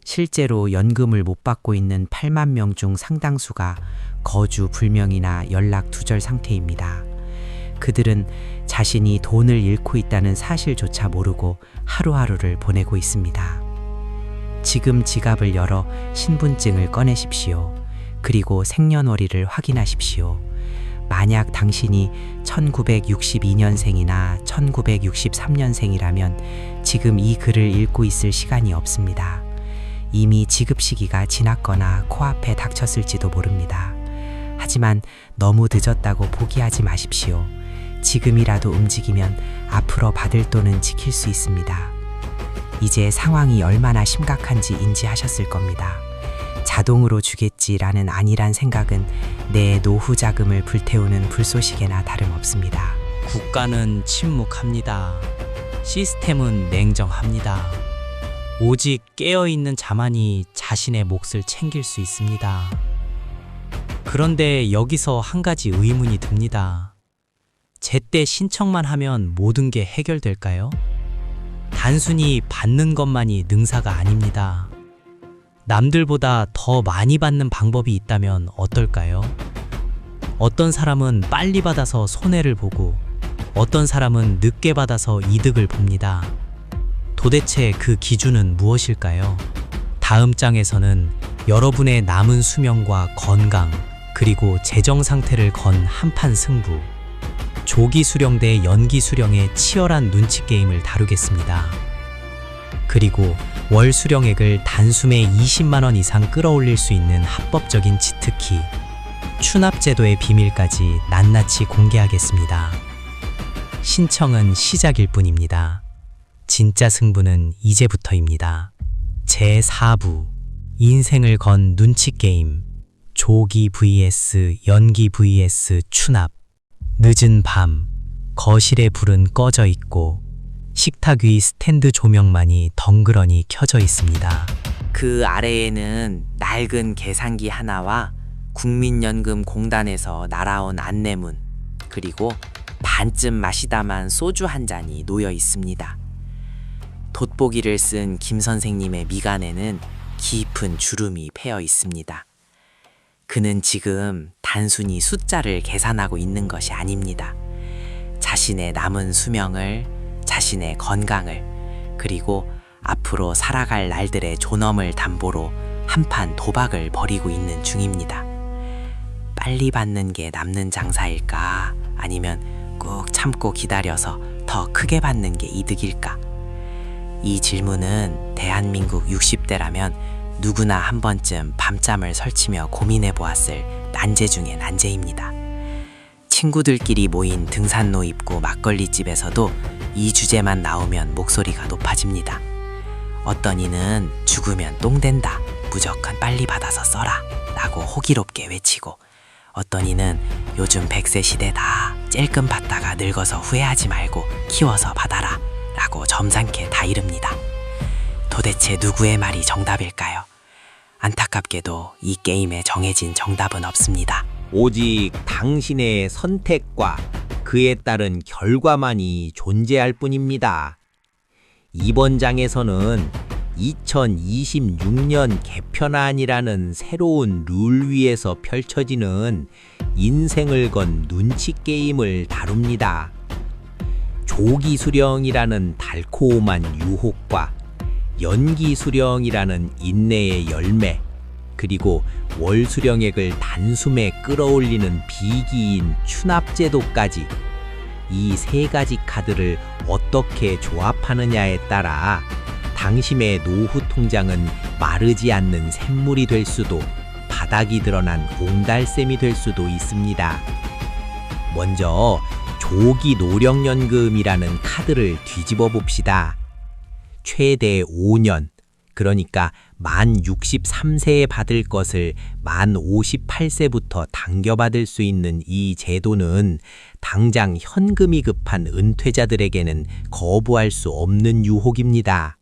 실제로 연금을 못 받고 있는 8만 명 중 상당수가 거주 불명이나 연락 두절 상태입니다. 그들은 자신이 돈을 잃고 있다는 사실조차 모르고 하루하루를 보내고 있습니다. 지금 지갑을 열어 신분증을 꺼내십시오. 그리고 생년월일을 확인하십시오. 만약 당신이 1962년생이나 1963년생이라면 지금 이 글을 읽고 있을 시간이 없습니다. 이미 지급 시기가 지났거나 코앞에 닥쳤을지도 모릅니다. 하지만 너무 늦었다고 포기하지 마십시오. 지금이라도 움직이면 앞으로 받을 돈은 지킬 수 있습니다. 이제 상황이 얼마나 심각한지 인지하셨을 겁니다. 자동으로 주겠지라는 안일한 생각은 내 노후 자금을 불태우는 불쏘시개나 다름없습니다. 국가는 침묵합니다. 시스템은 냉정합니다. 오직 깨어있는 자만이 자신의 몫을 챙길 수 있습니다. 그런데 여기서 한 가지 의문이 듭니다. 제때 신청만 하면 모든 게 해결될까요? 단순히 받는 것만이 능사가 아닙니다. 남들보다 더 많이 받는 방법이 있다면 어떨까요? 어떤 사람은 빨리 받아서 손해를 보고 어떤 사람은 늦게 받아서 이득을 봅니다. 도대체 그 기준은 무엇일까요? 다음 장에서는 여러분의 남은 수명과 건강 그리고 재정 상태를 건 한판 승부, 조기 수령 대 연기 수령의 치열한 눈치 게임을 다루겠습니다. 그리고 월 수령액을 단숨에 20만 원 이상 끌어올릴 수 있는 합법적인 치트키, 추납제도의 비밀까지 낱낱이 공개하겠습니다. 신청은 시작일 뿐입니다. 진짜 승부는 이제부터입니다. 제4부 인생을 건 눈치 게임, 조기 vs 연기 vs 추납. 늦은 밤, 거실의 불은 꺼져 있고 식탁 위 스탠드 조명만이 덩그러니 켜져 있습니다. 그 아래에는 낡은 계산기 하나와 국민연금공단에서 날아온 안내문, 그리고 반쯤 마시다만 소주 한 잔이 놓여 있습니다. 돋보기를 쓴 김 선생님의 미간에는 깊은 주름이 패여 있습니다. 그는 지금 단순히 숫자를 계산하고 있는 것이 아닙니다. 자신의 남은 수명을, 자신의 건강을, 그리고 앞으로 살아갈 날들의 존엄을 담보로 한판 도박을 벌이고 있는 중입니다. 빨리 받는 게 남는 장사일까? 아니면 꾹 참고 기다려서 더 크게 받는 게 이득일까? 이 질문은 대한민국 60대라면 누구나 한 번쯤 밤잠을 설치며 고민해 보았을 난제 중의 난제입니다. 친구들끼리 모인 등산로 입구 막걸리집에서도 이 주제만 나오면 목소리가 높아집니다. 어떤 이는 죽으면 똥 된다, 무조건 빨리 받아서 써라 라고 호기롭게 외치고, 어떤 이는 요즘 100세 시대다, 찔끔 받다가 늙어서 후회하지 말고 키워서 받아라 라고 점잖게 다 이릅니다. 도대체 누구의 말이 정답일까요? 안타깝게도 이 게임에 정해진 정답은 없습니다. 오직 당신의 선택과 그에 따른 결과만이 존재할 뿐입니다. 이번 장에서는 2026년 개편안이라는 새로운 룰 위에서 펼쳐지는 인생을 건 눈치 게임을 다룹니다. 조기 수령이라는 달콤한 유혹과 연기 수령이라는 인내의 열매, 그리고 월 수령액을 단숨에 끌어올리는 비기인 추납제도까지 이 세 가지 카드를 어떻게 조합하느냐에 따라 당신의 노후 통장은 마르지 않는 샘물이 될 수도 바닥이 드러난 옹달샘이 될 수도 있습니다. 먼저 조기 노령연금이라는 카드를 뒤집어 봅시다. 최대 5년, 그러니까 만 63세에 받을 것을 만 58세부터 당겨받을 수 있는 이 제도는 당장 현금이 급한 은퇴자들에게는 거부할 수 없는 유혹입니다.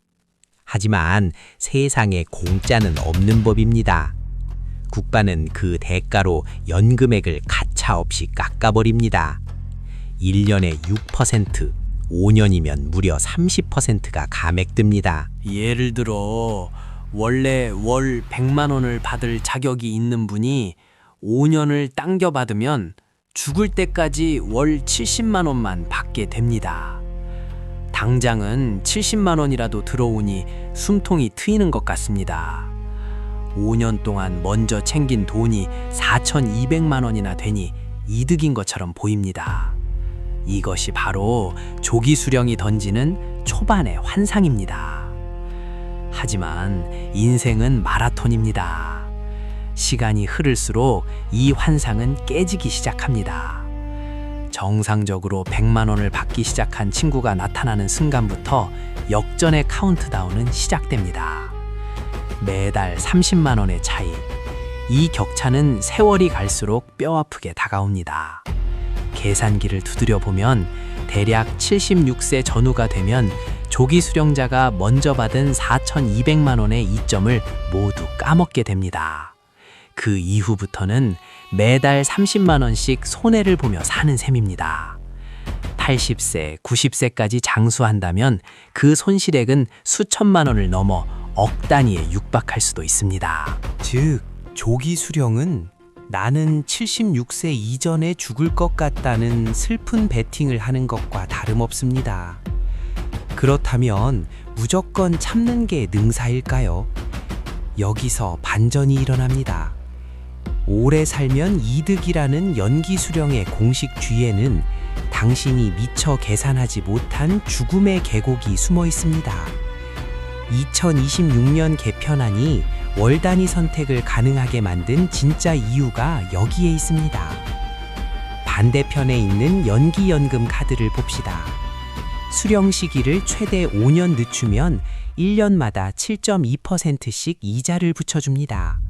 하지만 세상에 공짜는 없는 법입니다. 국가는 그 대가로 연금액을 가차없이 깎아버립니다. 1년에 6%, 5년이면 무려 30%가 감액됩니다. 예를 들어 원래 월 100만 원을 받을 자격이 있는 분이 5년을 당겨 받으면 죽을 때까지 월 70만 원만 받게 됩니다. 당장은 70만 원이라도 들어오니 숨통이 트이는 것 같습니다. 5년 동안 먼저 챙긴 돈이 4,200만 원이나 되니 이득인 것처럼 보입니다. 이것이 바로 조기 수령이 던지는 초반의 환상입니다. 하지만 인생은 마라톤입니다. 시간이 흐를수록 이 환상은 깨지기 시작합니다. 정상적으로 100만 원을 받기 시작한 친구가 나타나는 순간부터 역전의 카운트다운은 시작됩니다. 매달 30만 원의 차이. 이 격차는 세월이 갈수록 뼈아프게 다가옵니다. 계산기를 두드려 보면 대략 76세 전후가 되면 조기 수령자가 먼저 받은 4,200만 원의 이점을 모두 까먹게 됩니다. 그 이후부터는 매달 30만 원씩 손해를 보며 사는 셈입니다. 80세, 90세까지 장수한다면 그 손실액은 수천만 원을 넘어 억 단위에 육박할 수도 있습니다. 즉, 조기 수령은 나는 76세 이전에 죽을 것 같다는 슬픈 베팅을 하는 것과 다름없습니다. 그렇다면 무조건 참는 게 능사일까요? 여기서 반전이 일어납니다. 오래 살면 이득이라는 연기 수령의 공식 뒤에는 당신이 미처 계산하지 못한 죽음의 계곡이 숨어 있습니다. 2026년 개편안이 월 단위 선택을 가능하게 만든 진짜 이유가 여기에 있습니다. 반대편에 있는 연기연금 카드를 봅시다. 수령 시기를 최대 5년 늦추면 1년마다 7.2%씩 이자를 붙여줍니다.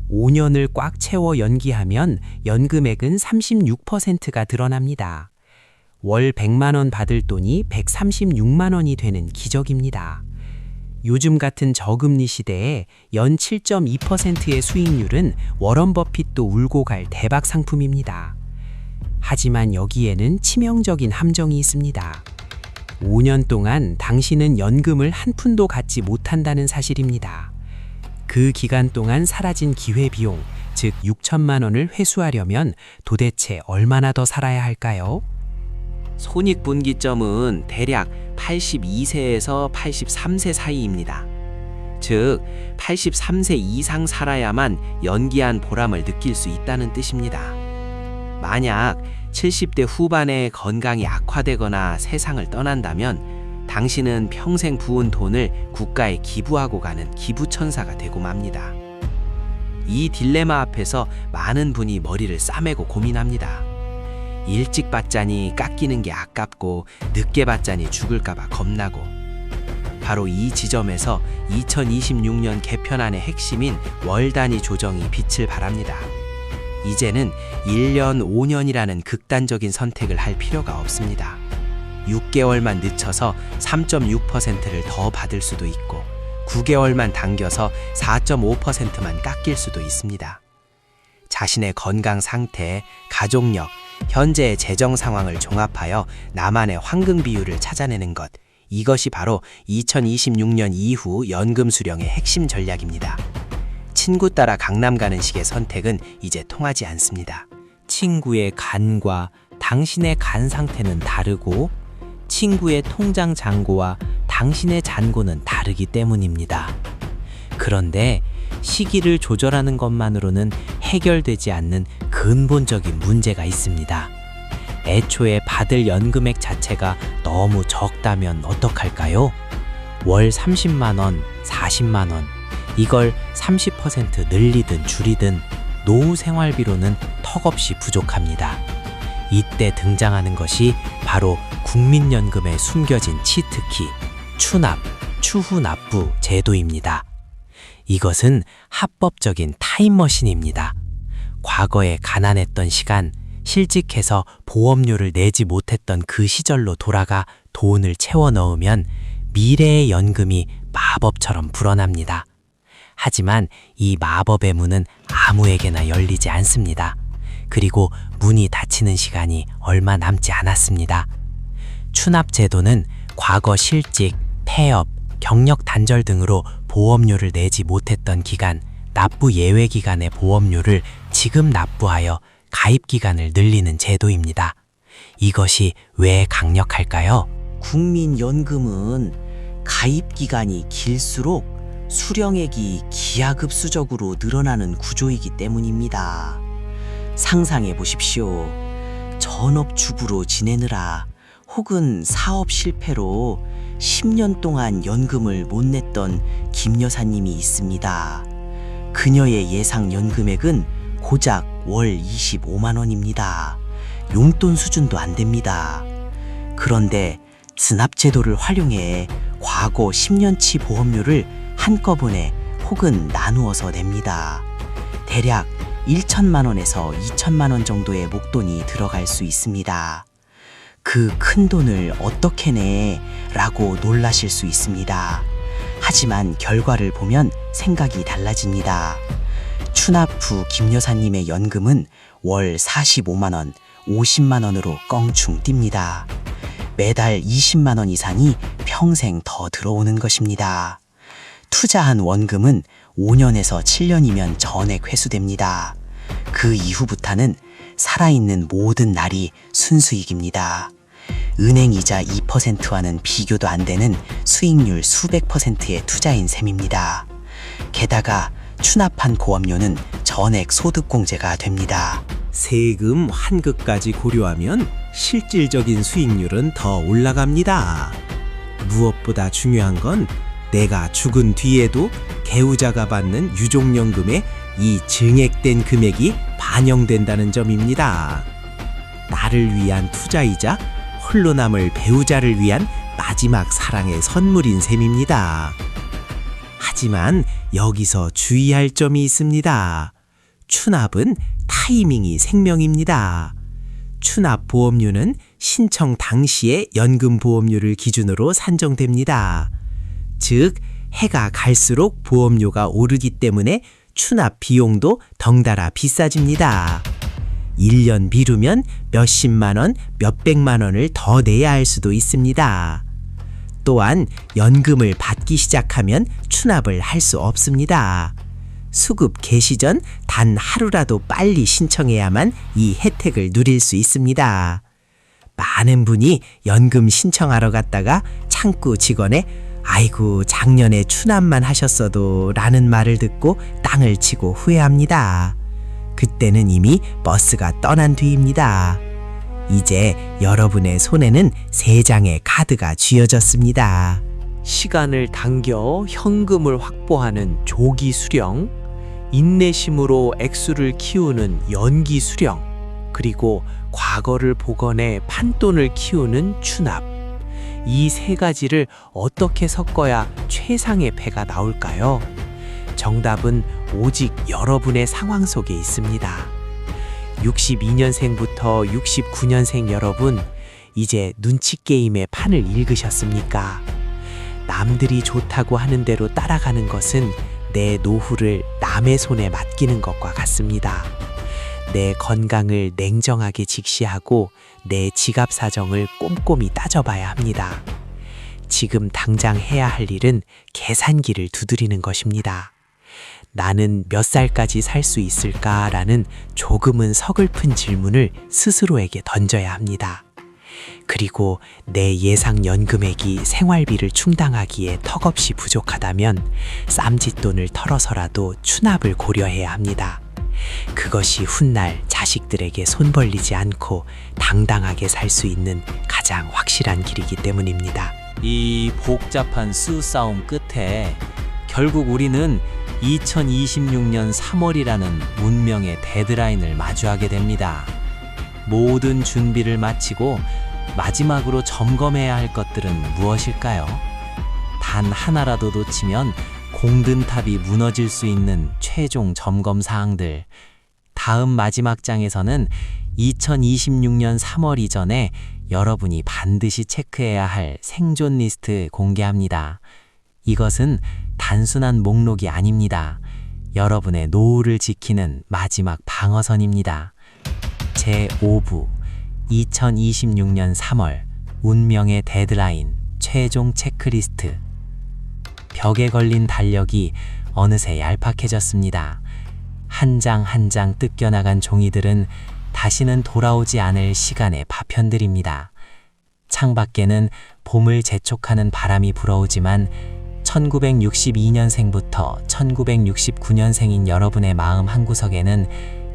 5년을 꽉 채워 연기하면 연금액은 36%가 드러납니다. 월 100만 원 받을 돈이 136만 원이 되는 기적입니다. 요즘 같은 저금리 시대에 연 7.2%의 수익률은 워런 버핏도 울고 갈 대박 상품입니다. 하지만 여기에는 치명적인 함정이 있습니다. 5년 동안 당신은 연금을 한 푼도 갖지 못한다는 사실입니다. 그 기간 동안 사라진 기회비용, 즉 6천만 원을 회수하려면 도대체 얼마나 더 살아야 할까요? 손익분기점은 대략 82세에서 83세 사이입니다. 즉, 83세 이상 살아야만 연기한 보람을 느낄 수 있다는 뜻입니다. 만약 70대 후반에 건강이 악화되거나 세상을 떠난다면 당신은 평생 부은 돈을 국가에 기부하고 가는 기부천사가 되고 맙니다. 이 딜레마 앞에서 많은 분이 머리를 싸매고 고민합니다. 일찍 받자니 깎이는 게 아깝고 늦게 받자니 죽을까봐 겁나고. 바로 이 지점에서 2026년 개편안의 핵심인 월 단위 조정이 빛을 발합니다. 이제는 1년, 5년이라는 극단적인 선택을 할 필요가 없습니다. 6개월만 늦춰서 3.6%를 더 받을 수도 있고 9개월만 당겨서 4.5%만 깎일 수도 있습니다. 자신의 건강 상태, 가족력, 현재의 재정 상황을 종합하여 나만의 황금 비율을 찾아내는 것, 이것이 바로 2026년 이후 연금 수령의 핵심 전략입니다. 친구 따라 강남 가는 식의 선택은 이제 통하지 않습니다. 친구의 간과 당신의 간 상태는 다르고 친구의 통장 잔고와 당신의 잔고는 다르기 때문입니다. 그런데 시기를 조절하는 것만으로는 해결되지 않는 근본적인 문제가 있습니다. 애초에 받을 연금액 자체가 너무 적다면 어떡할까요? 월 30만 원, 40만 원, 이걸 30% 늘리든 줄이든 노후 생활비로는 턱없이 부족합니다. 이때 등장하는 것이 바로 국민연금에 숨겨진 치트키, 추납, 추후납부 제도입니다. 이것은 합법적인 타임머신입니다. 과거에 가난했던 시간, 실직해서 보험료를 내지 못했던 그 시절로 돌아가 돈을 채워 넣으면 미래의 연금이 마법처럼 불어납니다. 하지만 이 마법의 문은 아무에게나 열리지 않습니다. 그리고 문이 닫히는 시간이 얼마 남지 않았습니다. 추납제도는 과거 실직, 폐업, 경력 단절 등으로 보험료를 내지 못했던 기간, 납부 예외 기간의 보험료를 지금 납부하여 가입 기간을 늘리는 제도입니다. 이것이 왜 강력할까요? 국민연금은 가입 기간이 길수록 수령액이 기하급수적으로 늘어나는 구조이기 때문입니다. 상상해 보십시오. 전업주부로 지내느라 혹은 사업 실패로 10년 동안 연금을 못 냈던 김 여사님이 있습니다. 그녀의 예상 연금액은 고작 월 25만 원입니다. 용돈 수준도 안 됩니다. 그런데 스납제도를 활용해 과거 10년치 보험료를 한꺼번에 혹은 나누어서 냅니다. 대략 1천만 원에서 2천만 원 정도의 목돈이 들어갈 수 있습니다. 그 큰 돈을 어떻게 내? 라고 놀라실 수 있습니다. 하지만 결과를 보면 생각이 달라집니다. 추납 후 김 여사님의 연금은 월 45만 원, 50만 원으로 껑충 뜁니다. 매달 20만 원 이상이 평생 더 들어오는 것입니다. 투자한 원금은 5년에서 7년이면 전액 회수됩니다. 그 이후부터는 살아있는 모든 날이 순수익입니다. 은행이자 2%와는 비교도 안 되는 수익률 수백 %의 투자인 셈입니다. 게다가 추납한 보험료는 전액 소득공제가 됩니다. 세금 환급까지 고려하면 실질적인 수익률은 더 올라갑니다. 무엇보다 중요한 건 내가 죽은 뒤에도 개우자가 받는 유족연금에 이 증액된 금액이 반영된다는 점입니다. 나를 위한 투자이자 홀로 남을 배우자를 위한 마지막 사랑의 선물인 셈입니다. 하지만 여기서 주의할 점이 있습니다. 추납은 타이밍이 생명입니다. 추납 보험료는 신청 당시의 연금 보험료를 기준으로 산정됩니다. 즉, 해가 갈수록 보험료가 오르기 때문에 추납 비용도 덩달아 비싸집니다. 1년 미루면 몇십만 원, 몇백만 원을 더 내야 할 수도 있습니다. 또한 연금을 받기 시작하면 추납을 할 수 없습니다. 수급 개시 전 단 하루라도 빨리 신청해야만 이 혜택을 누릴 수 있습니다. 많은 분이 연금 신청하러 갔다가 창구 직원의 아이고 작년에 추납만 하셨어도 라는 말을 듣고 땅을 치고 후회합니다. 그때는 이미 버스가 떠난 뒤입니다. 이제 여러분의 손에는 3장의 카드가 쥐어졌습니다. 시간을 당겨 현금을 확보하는 조기 수령, 인내심으로 액수를 키우는 연기 수령, 그리고 과거를 복원해 판돈을 키우는 추납. 이 3가지를 어떻게 섞어야 최상의 패가 나올까요? 정답은 오직 여러분의 상황 속에 있습니다. 62년생부터 69년생 여러분, 이제 눈치 게임의 판을 읽으셨습니까? 남들이 좋다고 하는 대로 따라가는 것은 내 노후를 남의 손에 맡기는 것과 같습니다. 내 건강을 냉정하게 직시하고 내 지갑 사정을 꼼꼼히 따져봐야 합니다. 지금 당장 해야 할 일은 계산기를 두드리는 것입니다. 나는 몇 살까지 살 수 있을까라는 조금은 서글픈 질문을 스스로에게 던져야 합니다. 그리고 내 예상 연금액이 생활비를 충당하기에 턱없이 부족하다면 쌈짓돈을 털어서라도 추납을 고려해야 합니다. 그것이 훗날 자식들에게 손 벌리지 않고 당당하게 살 수 있는 가장 확실한 길이기 때문입니다. 이 복잡한 수싸움 끝에 결국 우리는 2026년 3월이라는 운명의 데드라인을 마주하게 됩니다. 모든 준비를 마치고 마지막으로 점검해야 할 것들은 무엇일까요? 단 하나라도 놓치면 공든탑이 무너질 수 있는 최종 점검 사항들. 다음 마지막 장에서는 2026년 3월 이전에 여러분이 반드시 체크해야 할 생존 리스트 공개합니다. 이것은 단순한 목록이 아닙니다. 여러분의 노후를 지키는 마지막 방어선입니다. 제5부 2026년 3월 운명의 데드라인 최종 체크리스트. 벽에 걸린 달력이 어느새 얄팍해졌습니다. 한 장 한 장 뜯겨나간 종이들은 다시는 돌아오지 않을 시간의 파편들입니다. 창밖에는 봄을 재촉하는 바람이 불어오지만 1962년생부터 1969년생인 여러분의 마음 한구석에는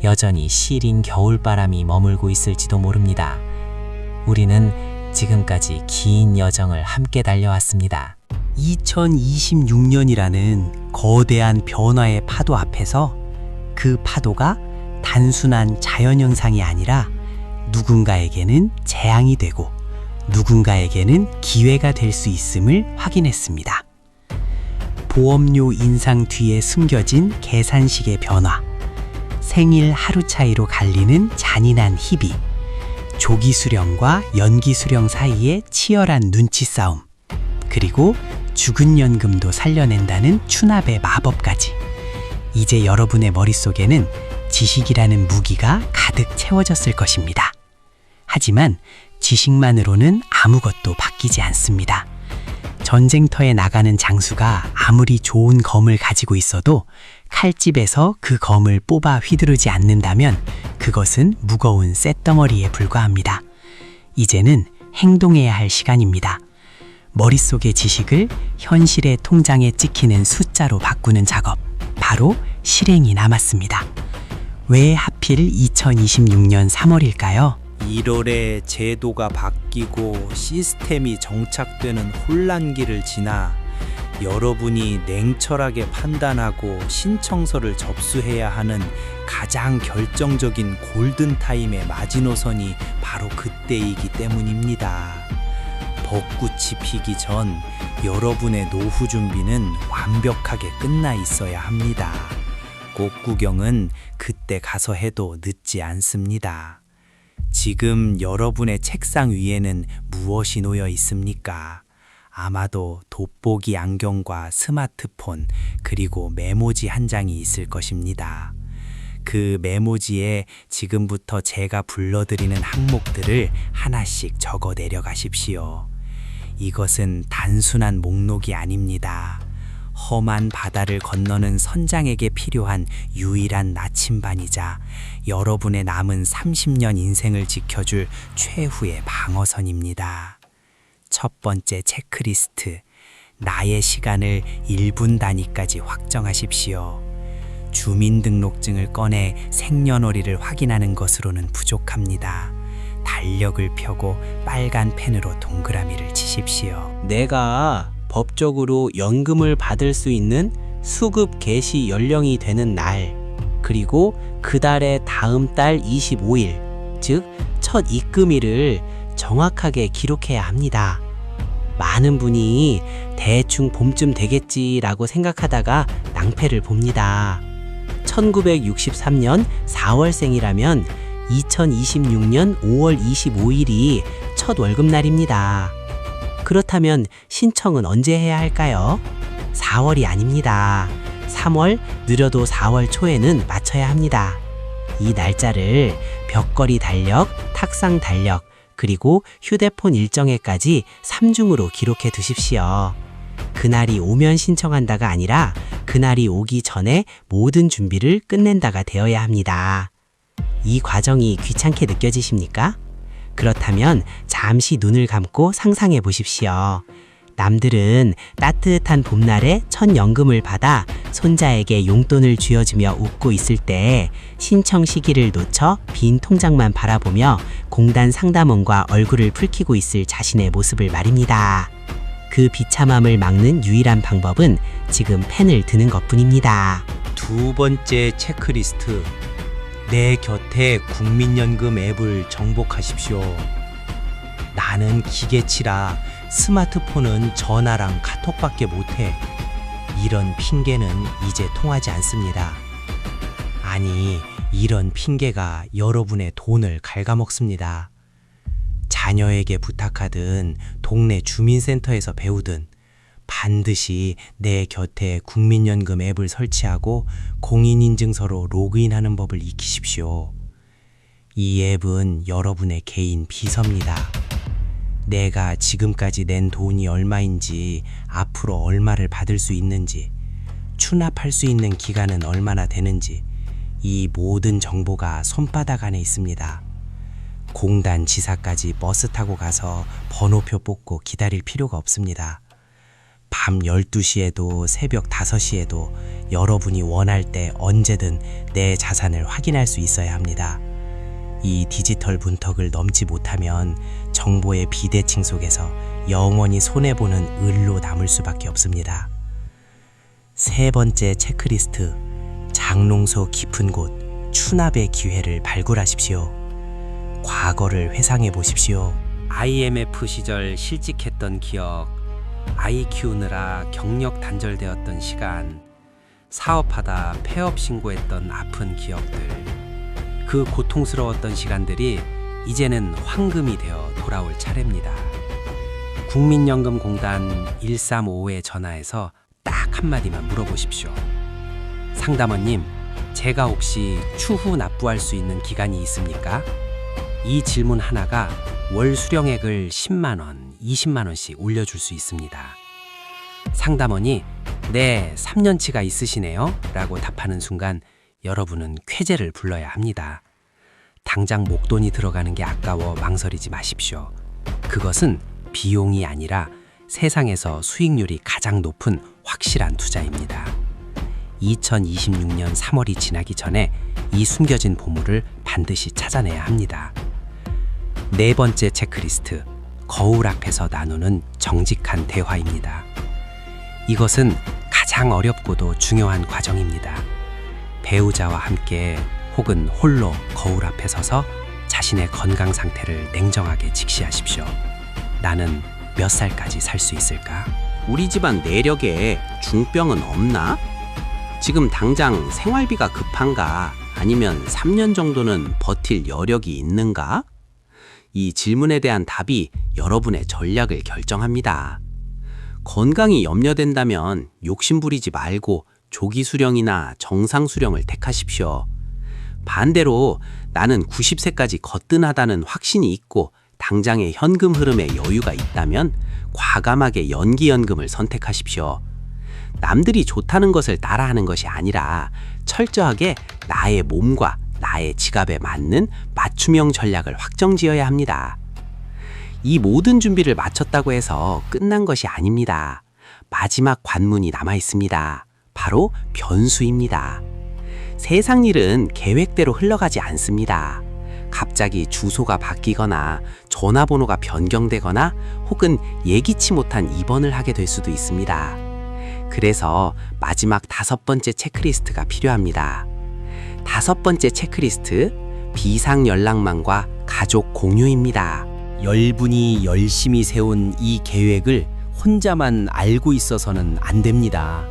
여전히 시린 겨울바람이 머물고 있을지도 모릅니다. 우리는 지금까지 긴 여정을 함께 달려왔습니다. 2026년이라는 거대한 변화의 파도 앞에서 그 파도가 단순한 자연현상이 아니라 누군가에게는 재앙이 되고 누군가에게는 기회가 될 수 있음을 확인했습니다. 보험료 인상 뒤에 숨겨진 계산식의 변화, 생일 하루 차이로 갈리는 잔인한 희비, 조기 수령과 연기 수령 사이의 치열한 눈치 싸움, 그리고 죽은 연금도 살려낸다는 추납의 마법까지. 이제 여러분의 머릿속에는 지식이라는 무기가 가득 채워졌을 것입니다. 하지만 지식만으로는 아무것도 바뀌지 않습니다. 전쟁터에 나가는 장수가 아무리 좋은 검을 가지고 있어도 칼집에서 그 검을 뽑아 휘두르지 않는다면 그것은 무거운 쇳덩어리에 불과합니다. 이제는 행동해야 할 시간입니다. 머릿속의 지식을 현실의 통장에 찍히는 숫자로 바꾸는 작업, 바로 실행이 남았습니다. 왜 하필 2026년 3월일까요? 1월에 제도가 바뀌고 시스템이 정착되는 혼란기를 지나 여러분이 냉철하게 판단하고 신청서를 접수해야 하는 가장 결정적인 골든타임의 마지노선이 바로 그때이기 때문입니다. 벚꽃이 피기 전 여러분의 노후 준비는 완벽하게 끝나 있어야 합니다. 꽃 구경은 그때 가서 해도 늦지 않습니다. 지금 여러분의 책상 위에는 무엇이 놓여 있습니까? 아마도 돋보기 안경과 스마트폰, 그리고 메모지 한 장이 있을 것입니다. 그 메모지에 지금부터 제가 불러드리는 항목들을 하나씩 적어 내려가십시오. 이것은 단순한 목록이 아닙니다. 험한 바다를 건너는 선장에게 필요한 유일한 나침반이자 여러분의 남은 30년 인생을 지켜줄 최후의 방어선입니다. 첫 번째 체크리스트, 나의 시간을 1분 단위까지 확정하십시오. 주민등록증을 꺼내 생년월일을 확인하는 것으로는 부족합니다. 달력을 펴고 빨간 펜으로 동그라미를 치십시오. 내가 법적으로 연금을 받을 수 있는 수급 개시 연령이 되는 날, 그리고 그 달의 다음 달 25일, 즉 첫 입금일을 정확하게 기록해야 합니다. 많은 분이 대충 봄쯤 되겠지라고 생각하다가 낭패를 봅니다. 1963년 4월생이라면 2026년 5월 25일이 첫 월급날입니다. 그렇다면 신청은 언제 해야 할까요? 4월이 아닙니다. 3월, 느려도 4월 초에는 맞춰야 합니다. 이 날짜를 벽걸이 달력, 탁상 달력, 그리고 휴대폰 일정에까지 3중으로 기록해 두십시오. 그날이 오면 신청한다가 아니라 그날이 오기 전에 모든 준비를 끝낸다가 되어야 합니다. 이 과정이 귀찮게 느껴지십니까? 그렇다면 잠시 눈을 감고 상상해 보십시오. 남들은 따뜻한 봄날에 첫 연금을 받아 손자에게 용돈을 쥐어주며 웃고 있을 때 신청 시기를 놓쳐 빈 통장만 바라보며 공단 상담원과 얼굴을 붉히고 있을 자신의 모습을 말입니다. 그 비참함을 막는 유일한 방법은 지금 펜을 드는 것뿐입니다. 두 번째 체크리스트. 내 곁에 국민연금 앱을 정복하십시오. 나는 기계치라 스마트폰은 전화랑 카톡밖에 못해. 이런 핑계는 이제 통하지 않습니다. 아니, 이런 핑계가 여러분의 돈을 갉아먹습니다. 자녀에게 부탁하든 동네 주민센터에서 배우든 반드시 내 곁에 국민연금 앱을 설치하고 공인인증서로 로그인하는 법을 익히십시오. 이 앱은 여러분의 개인 비서입니다. 내가 지금까지 낸 돈이 얼마인지, 앞으로 얼마를 받을 수 있는지, 추납할 수 있는 기간은 얼마나 되는지, 이 모든 정보가 손바닥 안에 있습니다. 공단 지사까지 버스 타고 가서 번호표 뽑고 기다릴 필요가 없습니다. 밤 12시에도 새벽 5시에도 여러분이 원할 때 언제든 내 자산을 확인할 수 있어야 합니다. 이 디지털 문턱을 넘지 못하면 정보의 비대칭 속에서 영원히 손해보는 을로 남을 수밖에 없습니다. 세 번째 체크리스트. 장롱소 깊은 곳 추납의 기회를 발굴하십시오. 과거를 회상해 보십시오. IMF 시절 실직했던 기억, 아이 키우느라 경력 단절되었던 시간, 사업하다 폐업 신고했던 아픈 기억들, 그 고통스러웠던 시간들이 이제는 황금이 되어 돌아올 차례입니다. 국민연금공단 135에 전화해서 딱 한마디만 물어보십시오. 상담원님, 제가 혹시 추후 납부할 수 있는 기간이 있습니까? 이 질문 하나가 월 수령액을 10만원, 20만원씩 올려줄 수 있습니다. 상담원이 네, 3년치가 있으시네요 라고 답하는 순간 여러분은 쾌재를 불러야 합니다. 당장 목돈이 들어가는 게 아까워 망설이지 마십시오. 그것은 비용이 아니라 세상에서 수익률이 가장 높은 확실한 투자입니다. 2026년 3월이 지나기 전에 이 숨겨진 보물을 반드시 찾아내야 합니다. 네 번째 체크리스트, 거울 앞에서 나누는 정직한 대화입니다. 이것은 가장 어렵고도 중요한 과정입니다. 배우자와 함께 혹은 홀로 거울 앞에 서서 자신의 건강 상태를 냉정하게 직시하십시오. 나는 몇 살까지 살 수 있을까? 우리 집안 내력에 중병은 없나? 지금 당장 생활비가 급한가? 아니면 3년 정도는 버틸 여력이 있는가? 이 질문에 대한 답이 여러분의 전략을 결정합니다. 건강이 염려된다면 욕심부리지 말고 조기 수령이나 정상 수령을 택하십시오. 반대로 나는 90세까지 거뜬하다는 확신이 있고 당장의 현금 흐름에 여유가 있다면 과감하게 연기연금을 선택하십시오. 남들이 좋다는 것을 따라하는 것이 아니라 철저하게 나의 몸과 나의 지갑에 맞는 맞춤형 전략을 확정지어야 합니다. 이 모든 준비를 마쳤다고 해서 끝난 것이 아닙니다. 마지막 관문이 남아 있습니다. 바로 변수입니다. 세상 일은 계획대로 흘러가지 않습니다. 갑자기 주소가 바뀌거나 전화번호가 변경되거나 혹은 예기치 못한 입원을 하게 될 수도 있습니다. 그래서 마지막 5번째 체크리스트가 필요합니다. 5번째 체크리스트, 비상연락망과 가족 공유입니다. 열분이 열심히 세운 이 계획을 혼자만 알고 있어서는 안 됩니다.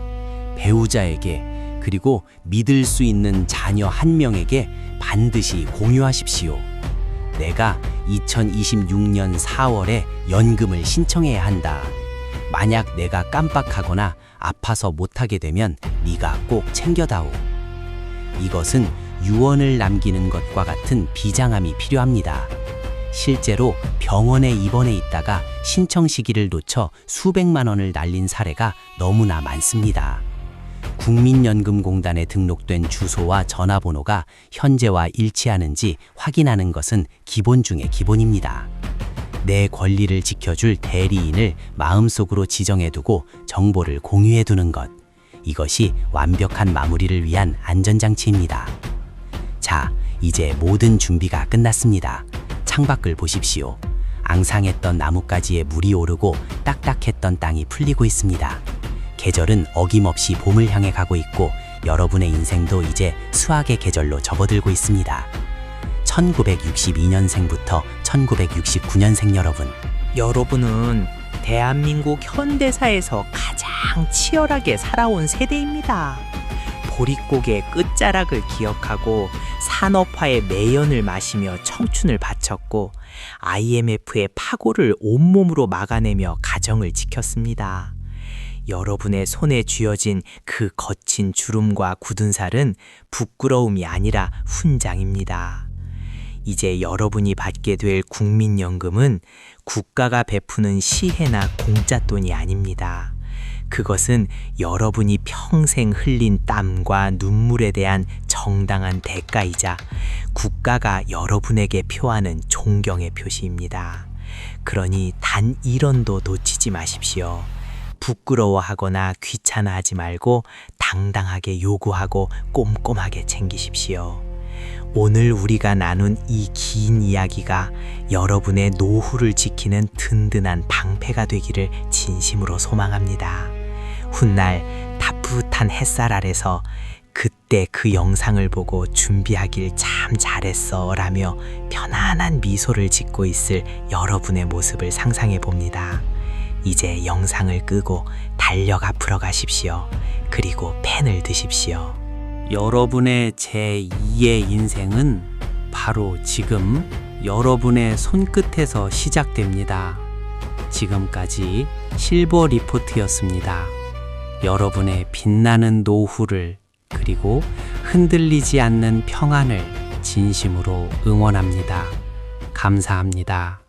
배우자에게 그리고 믿을 수 있는 자녀 한 명에게 반드시 공유하십시오. 내가 2026년 4월에 연금을 신청해야 한다. 만약 내가 깜빡하거나 아파서 못하게 되면 네가 꼭 챙겨다오. 이것은 유언을 남기는 것과 같은 비장함이 필요합니다. 실제로 병원에 입원해 있다가 신청 시기를 놓쳐 수백만 원을 날린 사례가 너무나 많습니다. 국민연금공단에 등록된 주소와 전화번호가 현재와 일치하는지 확인하는 것은 기본 중의 기본입니다. 내 권리를 지켜줄 대리인을 마음속으로 지정해두고 정보를 공유해두는 것. 이것이 완벽한 마무리를 위한 안전장치입니다. 자, 이제 모든 준비가 끝났습니다. 창밖을 보십시오. 앙상했던 나뭇가지에 물이 오르고 딱딱했던 땅이 풀리고 있습니다. 계절은 어김없이 봄을 향해 가고 있고 여러분의 인생도 이제 수학의 계절로 접어들고 있습니다. 1962년생부터 1969년생 여러분. 여러분은 대한민국 현대사에서 가장 치열하게 살아온 세대입니다. 보릿고개의 끝자락을 기억하고 산업화의 매연을 마시며 청춘을 바쳤고 IMF의 파고를 온몸으로 막아내며 가정을 지켰습니다. 여러분의 손에 쥐어진 그 거친 주름과 굳은 살은 부끄러움이 아니라 훈장입니다. 이제 여러분이 받게 될 국민연금은 국가가 베푸는 시혜나 공짜돈이 아닙니다. 그것은 여러분이 평생 흘린 땀과 눈물에 대한 정당한 대가이자 국가가 여러분에게 표하는 존경의 표시입니다. 그러니 단 1원도 놓치지 마십시오. 부끄러워하거나 귀찮아하지 말고 당당하게 요구하고 꼼꼼하게 챙기십시오. 오늘 우리가 나눈 이 긴 이야기가 여러분의 노후를 지키는 든든한 방패가 되기를 진심으로 소망합니다. 훗날 따뜻한 햇살 아래서 그때 그 영상을 보고 준비하길 참 잘했어 라며 편안한 미소를 짓고 있을 여러분의 모습을 상상해 봅니다. 이제 영상을 끄고 달력 앞으로 가십시오. 그리고 펜을 드십시오. 여러분의 제2의 인생은 바로 지금 여러분의 손끝에서 시작됩니다. 지금까지 실버 리포트였습니다. 여러분의 빛나는 노후를 그리고 흔들리지 않는 평안을 진심으로 응원합니다. 감사합니다.